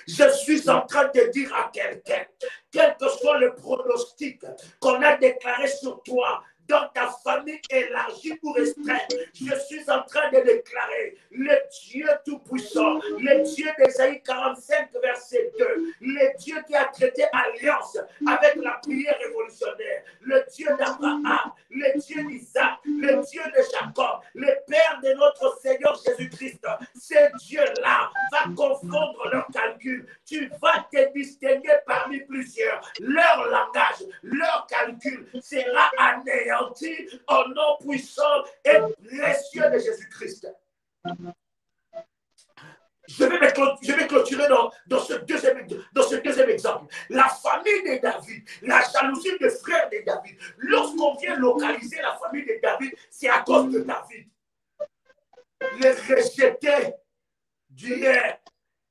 je suis en train de dire à quelqu'un, quel que soit le pronostic qu'on a déclaré sur toi, dans ta famille élargie ou restreinte, je suis en train de déclarer le Dieu Tout-Puissant, le Dieu d'Ésaïe 45, verset 2, le Dieu qui a traité alliance avec la prière révolutionnaire, le Dieu d'Abraham, le Dieu d'Isaac, le Dieu de Jacob, le Père de notre Seigneur Jésus-Christ. Ce Dieu-là va confondre leurs calculs. Tu vas te distinguer parmi plusieurs. Leur langage, leur calcul sera anéanti au nom puissant et précieux de Jésus-Christ. Je vais clôturer dans ce deuxième exemple. La famille de David, la jalousie des frères de David. Lorsqu'on vient localiser la famille de David, c'est à cause de David. Le rejeté d'hier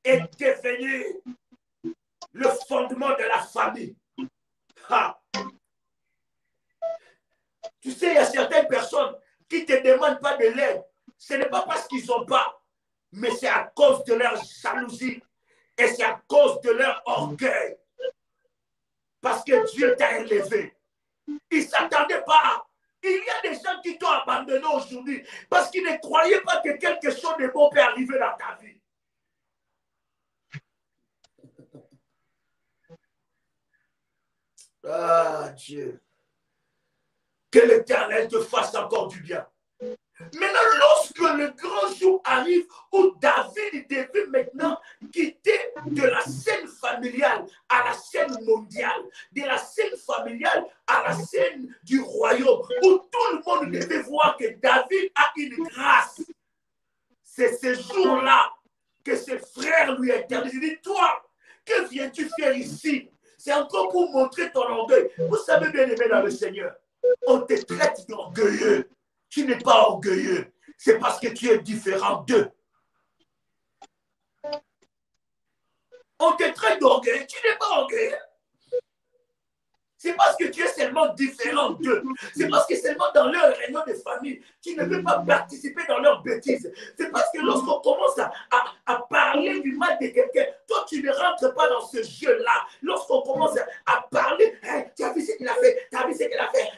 est devenu le fondement de la famille. Ha. Tu sais, il y a certaines personnes qui ne te demandent pas de l'aide. Ce n'est pas parce qu'ils n'ont pas, mais c'est à cause de leur jalousie et c'est à cause de leur orgueil. Parce que Dieu t'a élevé. Ils ne s'attendaient pas. Il y a des gens qui t'ont abandonné aujourd'hui parce qu'ils ne croyaient pas que quelque chose de bon peut arriver dans ta vie. Ah, Dieu. Que l'Éternel te fasse encore du bien. Maintenant, lorsque le grand jour arrive où David devait maintenant quitter de la scène familiale à la scène mondiale, de la scène familiale à la scène du royaume, où tout le monde devait voir que David a une grâce, c'est ce jour-là que ses frères lui interdisent. Il dit, toi, que viens-tu faire ici? C'est encore pour montrer ton orgueil. Vous savez bien aimé dans le Seigneur, on te traite d'orgueilleux. Tu n'es pas orgueilleux. C'est parce que tu es différent d'eux. On te traite d'orgueilleux. Tu n'es pas orgueilleux. C'est parce que tu es seulement différent d'eux. C'est parce que seulement dans leur réunion de famille, tu ne peux pas participer dans leurs bêtises. C'est parce que lorsqu'on commence à parler du mal de quelqu'un, toi, tu ne rentres pas dans ce jeu-là. Lorsqu'on commence à parler, hey, tu as vu ce qu'il a fait, tu as vu ce qu'il a fait.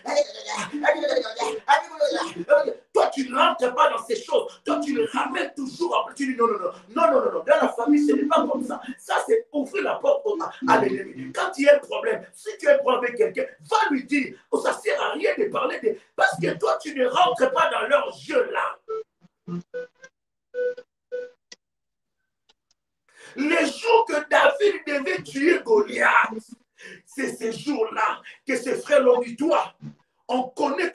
Toi, tu ne rentres pas dans ces choses. Toi, tu le ramènes toujours. Tu dis non. Dans la famille, ce n'est pas comme ça. Ça, c'est ouvrir la porte à l'ennemi. Quand il y a un problème, si tu as un problème avec quelqu'un, va lui dire. Oh, ça ne sert à rien de parler de... Parce que toi, tu ne rentres pas dans leur jeu-là. Les jours que David devait tuer Goliath, c'est ces jours-là que ses frères l'ont dit, toi, on connaît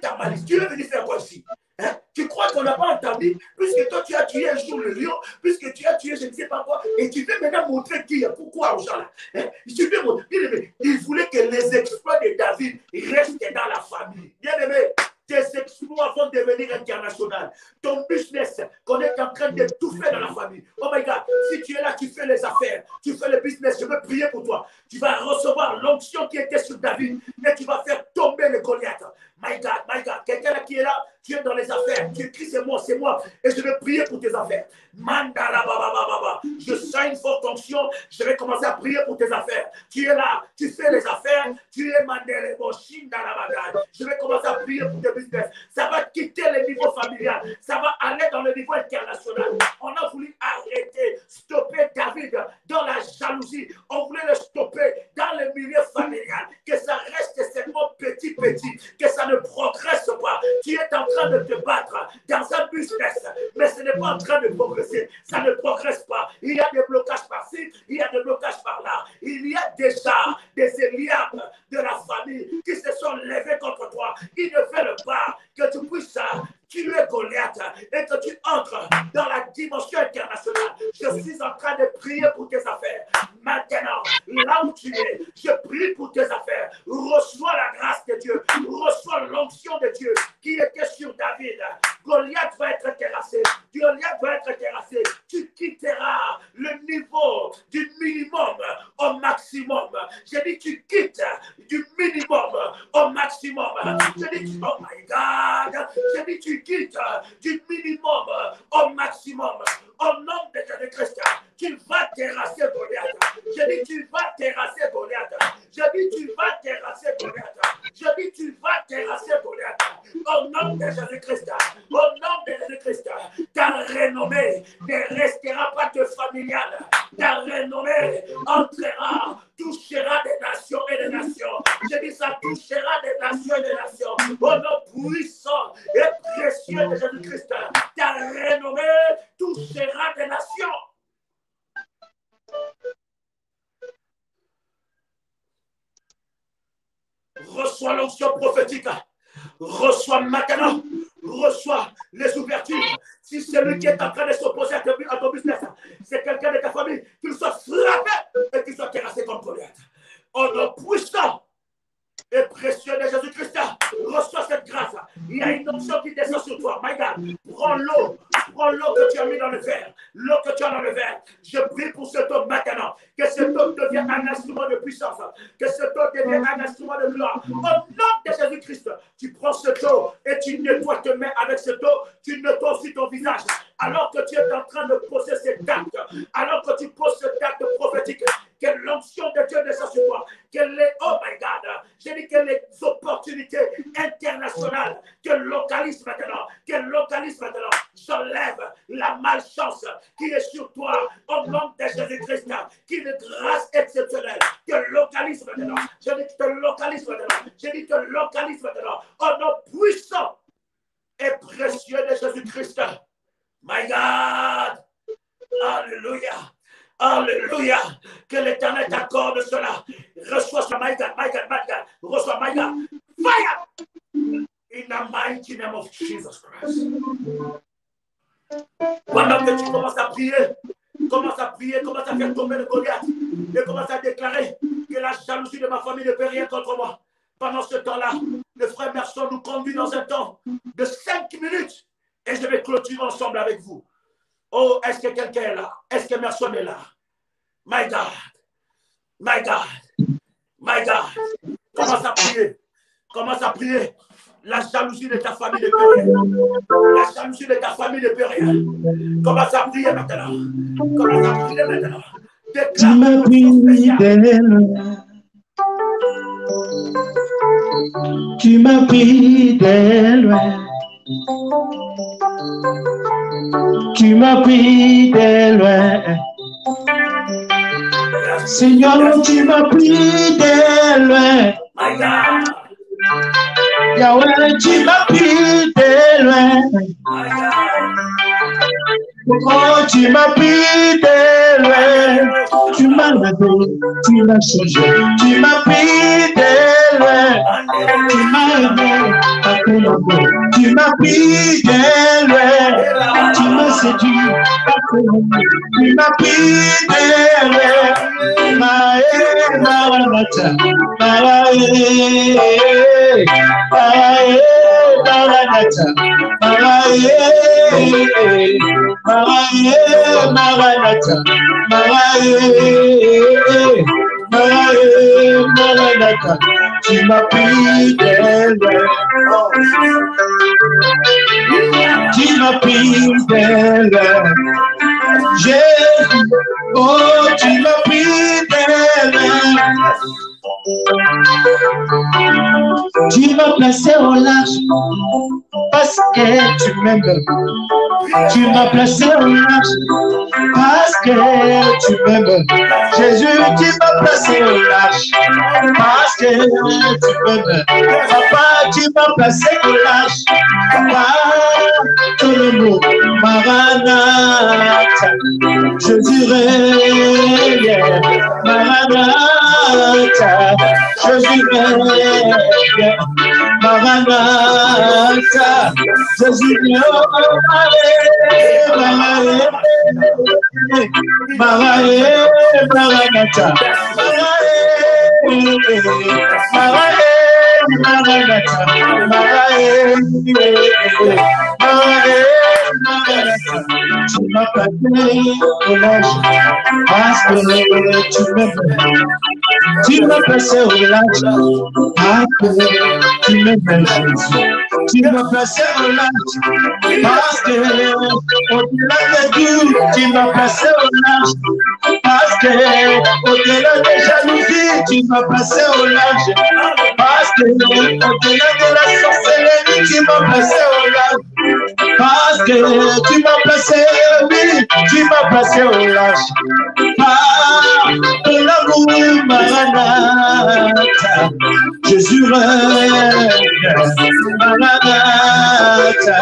ta malice. Tu es venu faire quoi ici? Hein? Tu crois qu'on n'a pas entendu? Puisque toi, tu as tué un jour le lion, puisque tu as tué je ne sais pas quoi, et tu veux maintenant montrer qui est pourquoi aux gens là. Hein? Tu veux montrer. Il voulait que les exploits de David restent dans la famille. Bien aimé, tes exploits vont devenir internationaux. Ton business qu'on est en train de tout faire dans la famille. Oh my God, si tu es là, tu fais les affaires, tu fais le business, je veux prier pour toi. Tu vas recevoir l'onction qui était sur David et tu vas faire tomber le Goliath. My God, quelqu'un là qui est là, tu es dans les affaires, tu écris c'est moi, et je vais prier pour tes affaires. Mandala baba. Je sens une forte onction, je vais commencer à prier pour tes affaires. Tu es là, tu fais les affaires, tu es mandele boshin dans la bagage. Je vais commencer à prier pour tes business. Ça va quitter le niveau familial, ça va aller dans le niveau international. On a voulu arrêter, stopper David dans la jalousie. On voulait le stopper dans le milieu familial, que ça reste seulement petit, que ça ne progresse pas. Tu es en train de te battre dans un business, mais ce n'est pas en train de progresser. Ça ne progresse pas. Il y a des blocages par-ci, il y a des blocages par-là. Il y a déjà des Eliab de la famille qui se sont levés contre toi. Ils ne veulent pas que tu puisses tuer Goliath et que tu entres dans la dimension internationale. Je suis en train de prier pour tes affaires. Maintenant, là où tu es, je prie pour tes affaires. Reçois la grâce de Dieu. Reçois l'onction de Dieu qui était sur David. Goliath va être terrassé. Goliath va être terrassé. Tu quitteras le niveau du minimum au maximum. J'ai dit tu quittes du minimum au maximum. J'ai dit, oh my God. J'ai dit tu quittes du minimum au maximum. Au nom de Jésus-Christ, tu vas terrasser Goliath. Je dis tu vas terrasser Goliath. Je dis tu vas terrasser Goliath. Je dis tu vas terrasser Goliath. Au nom de Jésus-Christ, au nom de Jésus-Christ, ta renommée ne restera pas que familiale. Ta renommée entrera, touchera des nations et des nations. Je dis ça touchera des nations et des nations. Au nom puissant et précieux de Jésus-Christ, ta renommée touchera des nations. Reçois l'onction prophétique. Reçois maintenant. Reçois les ouvertures. Si celui qui est en train de s'opposer à ton business, c'est quelqu'un de ta famille, qu'il soit frappé et qu'il soit terrassé comme Goliath. Au nom puissant et précieux de Jésus-Christ, reçois cette grâce. Il y a une onction qui descend sur toi. My God, prends l'eau que tu as mis dans le verre. L'eau que tu as dans le verre. Je prie pour cet homme maintenant. Que cet homme devienne un instrument de puissance. Que cet homme devienne un instrument de gloire. Au nom de Jésus-Christ, tu prends cette eau et tu nettoies tes mains avec cette eau. Tu nettoies aussi ton visage. Alors que tu es en train de poser cet acte. Alors que tu poses cet acte prophétique. Que l'onction de Dieu descend sur toi. Que les, oh my God, j'ai dit que les opportunités internationales que localise maintenant. J'enlève la malchance qui est sur toi au nom de Jésus-Christ. Qui est une grâce exceptionnelle. Que localise maintenant. Je dis que localise maintenant. Je dis que localise maintenant. Au nom puissant et précieux de Jésus-Christ. My God. Alléluia. Alléluia. Que l'Éternel t'accorde cela. Reçois ça, my God. Reçois, my God. Fire. In the mighty name of Jesus Christ. Pendant que tu commences à prier, commence à faire tomber le Goliath et commence à déclarer que la jalousie de ma famille ne peut rien contre moi. Pendant ce temps-là, le frère Merson nous conduit dans un temps de 5 minutes et je vais clôturer ensemble avec vous. Oh, est-ce que quelqu'un est là? Est-ce que Merson est là? My God. My God, commence à prier. Commence à prier. La jalousie de ta famille ne peut rien. La jalousie de ta famille ne peut rien. Commence à prier maintenant. Commence à prier maintenant. Tu m'as pris de loin. Tu m'as pris de loin. Tu m'as pris de loin. Seigneur, tu m'as pris de loin. My God. Yahweh, tu m'as pris de loin. My God. Oh, tu m'as pris de loin. Tu m'as levé, tu m'as changé. Tu m'as pris de loin. Tu m'as levé à ton amour. Tu m'as pris de loin. Tu m'as séduit à ton amour. Tu m'as pris de loin. Maranatha, Maranatha, Maranatha, Maranatha, Maranatha, tu m'as pris de loin. Tu m'as pris de loin. Jésus, oh, tu m'as pris de loin. Tu m'as placé au large parce que tu m'aimes. Tu m'as placé au large parce que tu m'aimes. Jésus, tu m'as placé au large parce que tu m'aimes. Papa, tu m'as placé au large par ton amour. Maranatha, je dirais Maranatha, je dirais Maranatha, je dirais Maranatha, tu m'as placé au large parce que tu m'aimes. Tu m'as placé au large parce que tu m'aimes, Jésus. Tu m'as placé au large parce que au-delà de tout, tu m'as placé au large parce que au-delà des jalousies, tu m'as placé au large parce que au-delà de la sorcellerie, tu m'as placé au large parce que tu m'as placé, oui, tu m'as placé au large par ton amour, Maranatha, Jésus règne, Maranatha,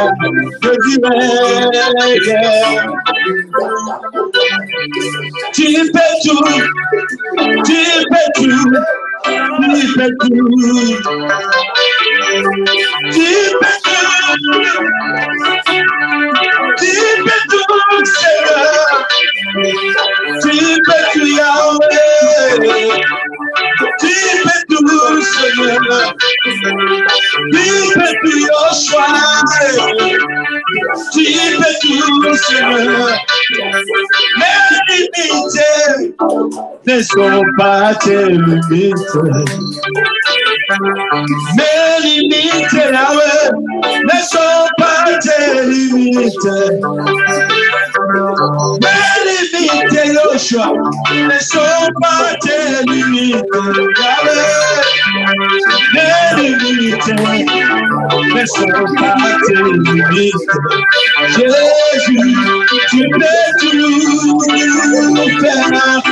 Jésus règne. Tu fais tout, tu fais tout, tu fais tout, tu fais tout, tu fais tout, Seigneur, tu fais tout, Yahweh, tu fais tout, Seigneur, tu fais tout, Yoshua, tu fais tout, Seigneur. Mes limites ne sont pas tes limites. Mes limites, Yahweh, ne sont pas tes limites. Mes limites, Yoshua, ne sont pas tes limites. Yahweh, mes limites ne sont pas tes limites. Jésus, tu peux tout faire,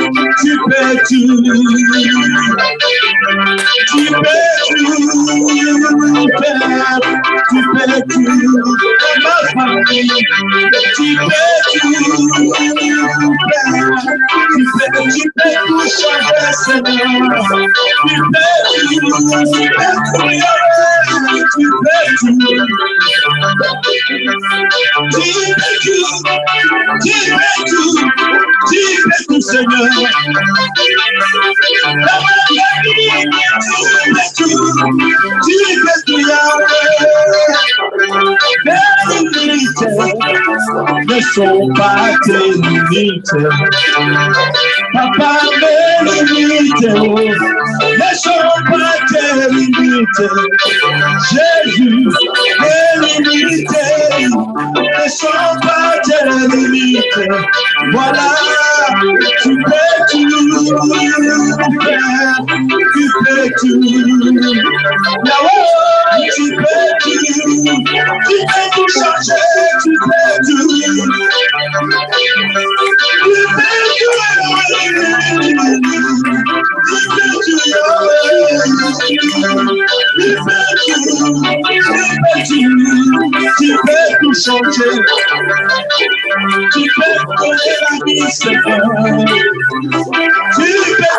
tu peux tout, tu peux tout faire, tu peux tout, ma famille, tu peux tout faire, tu peux tout changer, Seigneur, tu peux tout, tu peux tout, Seigneur. Tu fais tout, Yahweh. Mes limites ne sont pas tes limites. Papa, mes limites ne sont pas tes limites. Jésus, tes limites ne sont pas tes limites. Voilà, tu peux tout faire, tu peux tout. Là-haut, tu peux tout changer, tu peux tout. Tu peux tout changer, tu peux donner la vie, Seigneur. Tu peux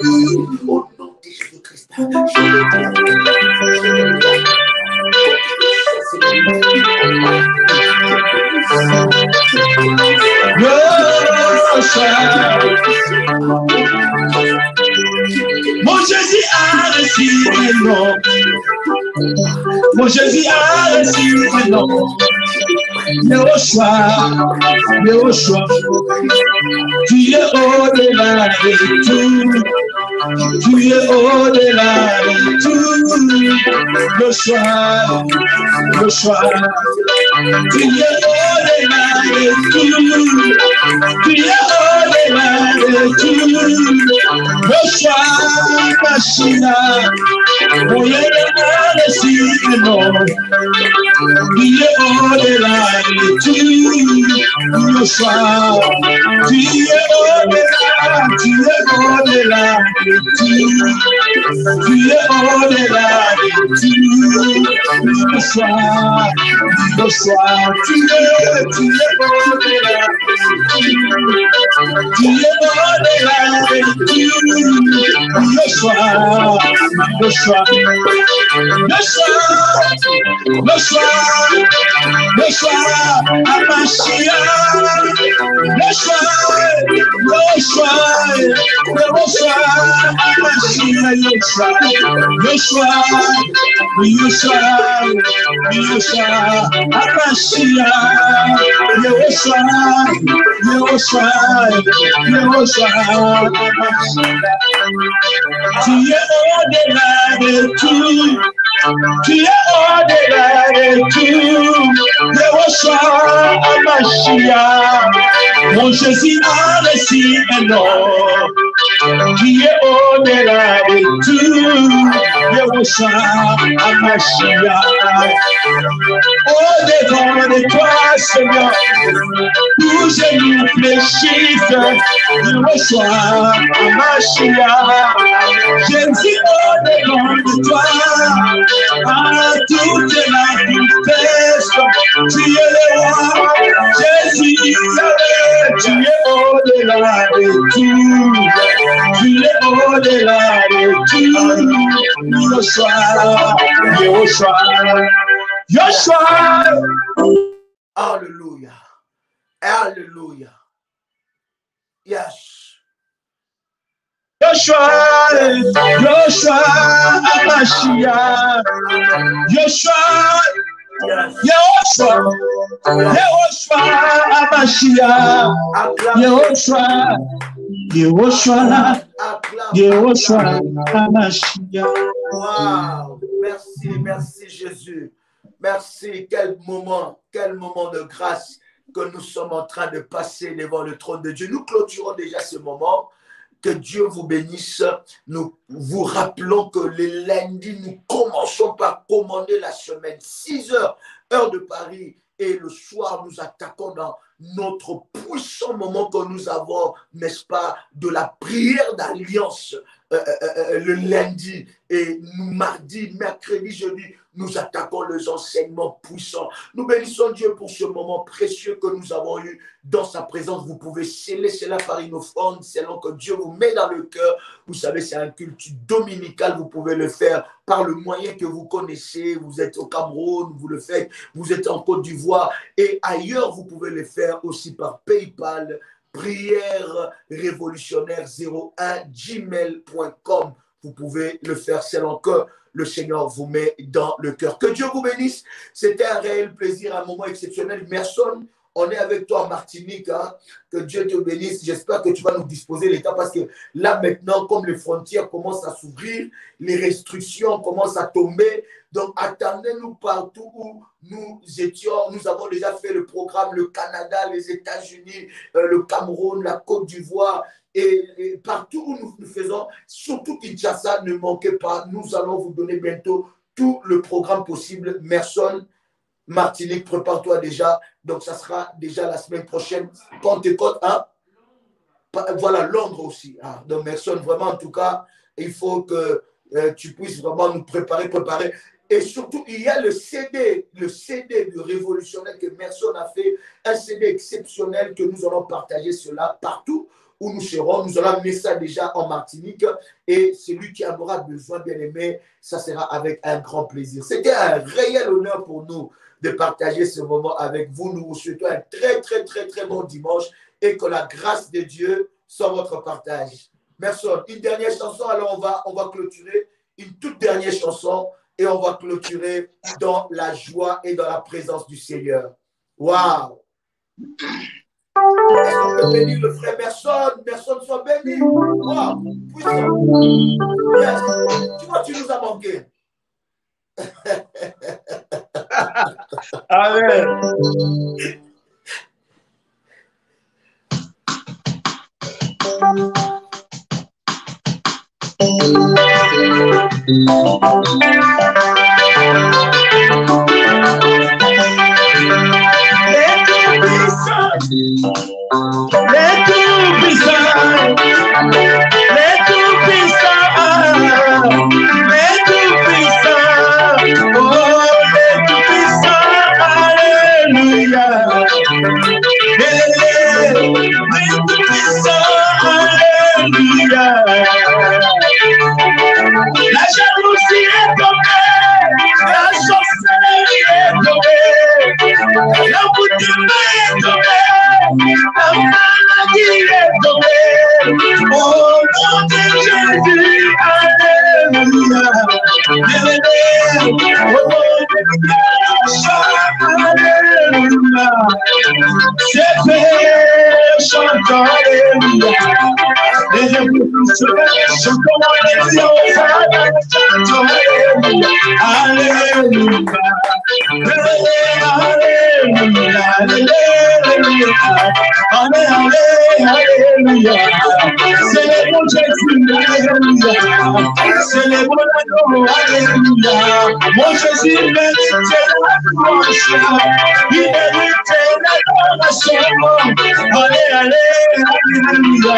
tout. Au nom de Jésus-Christ, mon Jésus a reçu le nom. Mon Jésus a reçu le nom. Yehoshua, tu es au-delà de tout. Tu es au-delà de tout. Yehoshua, tu es au-delà de tout. Tu es au-delà de tout. Yehoshua, Machina, oh yeah, le nom. Tu es au-delà de tout. Yehoshua, tu es au-delà, tu es au-delà de tout. Tu es au-delà de tout. Yehoshua, tu es au-delà. Tu es au-delà de tout. Yehoshua, Amashia, tu es au-delà de tout. Tu es au-delà de tout. Yehoshua, Amashia, mon Jésus a reçu un nom. Tu es au-delà de tout. Yehoshua, Amashia, au-devant de toi, Seigneur, où je nous fléchisse. Yehoshua, Amashia, Jésus au-devant de toi. À toute la tristesse, tu es le roi, Jésus, tu es au-delà de tout, tu es au-delà de tout, Yehoshua. Alléluia, alléluia, yes. Yehoshua, Amashia, Yehoshua, Amashia, Yehoshua, Amashia. Wow, merci Jésus. Merci, quel moment de grâce que nous sommes en train de passer devant le trône de Dieu. Nous clôturons déjà ce moment. Que Dieu vous bénisse. Nous vous rappelons que les lundis, nous commençons par commander la semaine. 6 heures, heure de Paris. Et le soir, nous attaquons dans notre puissant moment que nous avons, n'est-ce pas, de la prière d'alliance le lundi. Et nous, mardi, mercredi, jeudi, nous attaquons les enseignements puissants. Nous bénissons Dieu pour ce moment précieux que nous avons eu dans sa présence. Vous pouvez sceller cela par une offrande selon que Dieu vous met dans le cœur. Vous savez, c'est un culte dominical. Vous pouvez le faire par le moyen que vous connaissez. Vous êtes au Cameroun, vous le faites. Vous êtes en Côte d'Ivoire et ailleurs, vous pouvez le faire aussi par PayPal, prière révolutionnaire 01@gmail.com. Vous pouvez le faire selon que le Seigneur vous met dans le cœur. Que Dieu vous bénisse. C'était un réel plaisir, un moment exceptionnel. On est avec toi en Martinique. Hein. Que Dieu te bénisse. J'espère que tu vas nous disposer les temps parce que là, maintenant, comme les frontières commencent à s'ouvrir, les restrictions commencent à tomber. Donc, attendez-nous partout où nous étions. Nous avons déjà fait le programme, le Canada, les États-Unis, le Cameroun, la Côte d'Ivoire. Et partout où nous faisons, surtout Kinshasa, ne manquez pas. Nous allons vous donner bientôt tout le programme possible. Merson, Martinique, prépare-toi déjà. Donc, ça sera déjà la semaine prochaine. Pentecôte, hein? Voilà, Londres aussi. Hein? Donc, Merson, vraiment, en tout cas, il faut que tu puisses vraiment nous préparer. Et surtout, il y a le CD de Révolutionnaire que Merson a fait, un CD exceptionnel que nous allons partager cela partout où nous serons. Nous allons amener ça déjà en Martinique et celui qui en aura besoin, bien aimé, ça sera avec un grand plaisir. C'était un réel honneur pour nous de partager ce moment avec vous. Nous vous souhaitons un très, très, très, très bon dimanche et que la grâce de Dieu soit votre partage. Merci. Une dernière chanson, alors on va clôturer. Une toute dernière chanson et on va clôturer dans la joie et dans la présence du Seigneur. Waouh! Est-ce qu'on peut bénir le frère Merson soit béni. Waouh! Puissant. Yes. Tu vois, tu nous as manqué. Amen. La jalousie est tombée, la sorcellerie est tombée, la boutique est tombée, la maladie est tombée. Au nom de Jésus, alléluia. Au nom de Jésus, alléluia. C'est fait, chantons alléluia. Et je vous souhaite, chantons alléluia. Alléluia. Alléluia. C'est le bon Jésus, alléluia. C'est le bon agneau, alléluia. Mon Jésus, c'est l'adoration. Il mérite l'adoration. Allez, alléluia.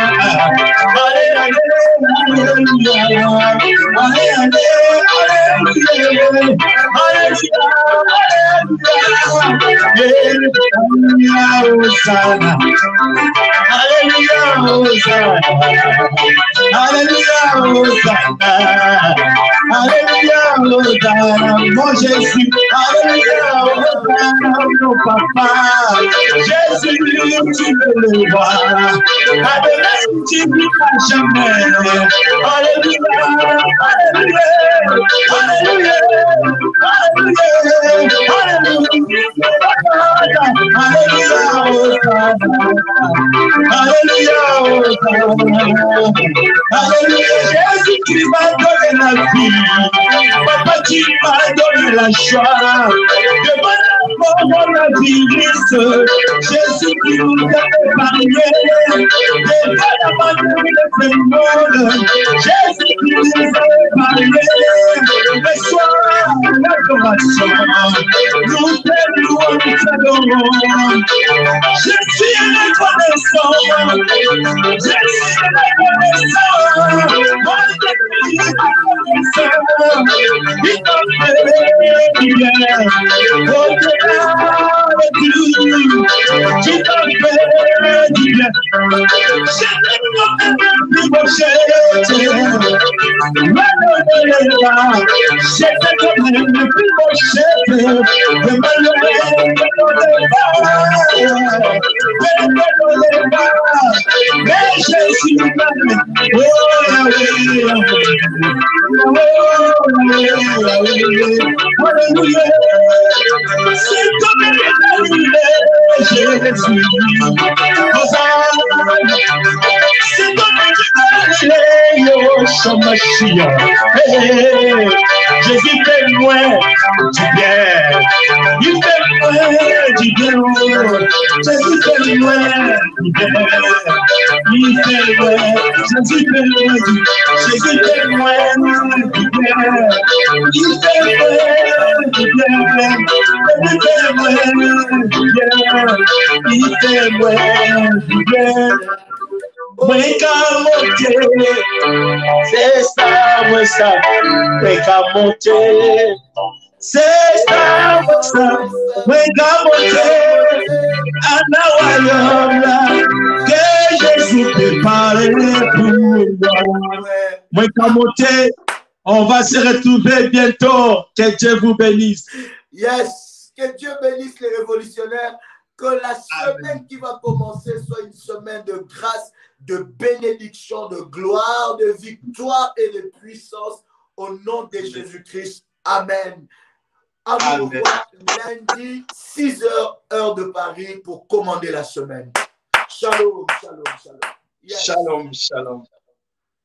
Allez, alléluia. Allez, alléluia. Alléluia, Hosanna. Alléluia, Hosanna. Alléluia, Hosanna. Mon Jésus. Alléluia, Hosanna, mon papa. Jésus, tu le vois. Avec tu ne vas jamais. Alléluia, alléluia, alléluia, alléluia, Jésus, tu m'as donné la vie. Papa, tu m'as donné la joie. De mon amour, la vie, Jésus, tu nous as épargné. De la main de ce monde, Jésus, tu nous as épargné. Reçois l'adoration. Nous t'aimons, nous t'adorons. Je suis reconnaissant. Je suis reconnaissant. Il t'a fait du bien. Au-delà de tout, tu t'as fait du bien. Je t'aime plus prochain. J'étais comme le plus beau chef de ma mais je suis mal. Alléluia. C'est comme Jésus. C'est ton Jésus fait loin du bien. Il fait loin du bien. Jésus fait loin du bien. Il fait loin. Jésus fait loin du bien. Jésus fait loin du bien. Il fait loin du bien. Il fait loin du bien. Il fait loin du bien. Weka monte, c'est ça, weka monte, c'est ça, weka monte, anawayomla, que Jésus prépare pour moi. Weka monte, on va se retrouver bientôt, que Dieu vous bénisse. Yes, que Dieu bénisse les révolutionnaires, que la semaine qui va commencer soit une semaine de grâce, de bénédiction, de gloire, de victoire et de puissance au nom de Jésus-Christ. Amen. À vous revoir lundi, 6h, heure de Paris, pour commander la semaine. Shalom, shalom, shalom. Yes. Shalom, shalom.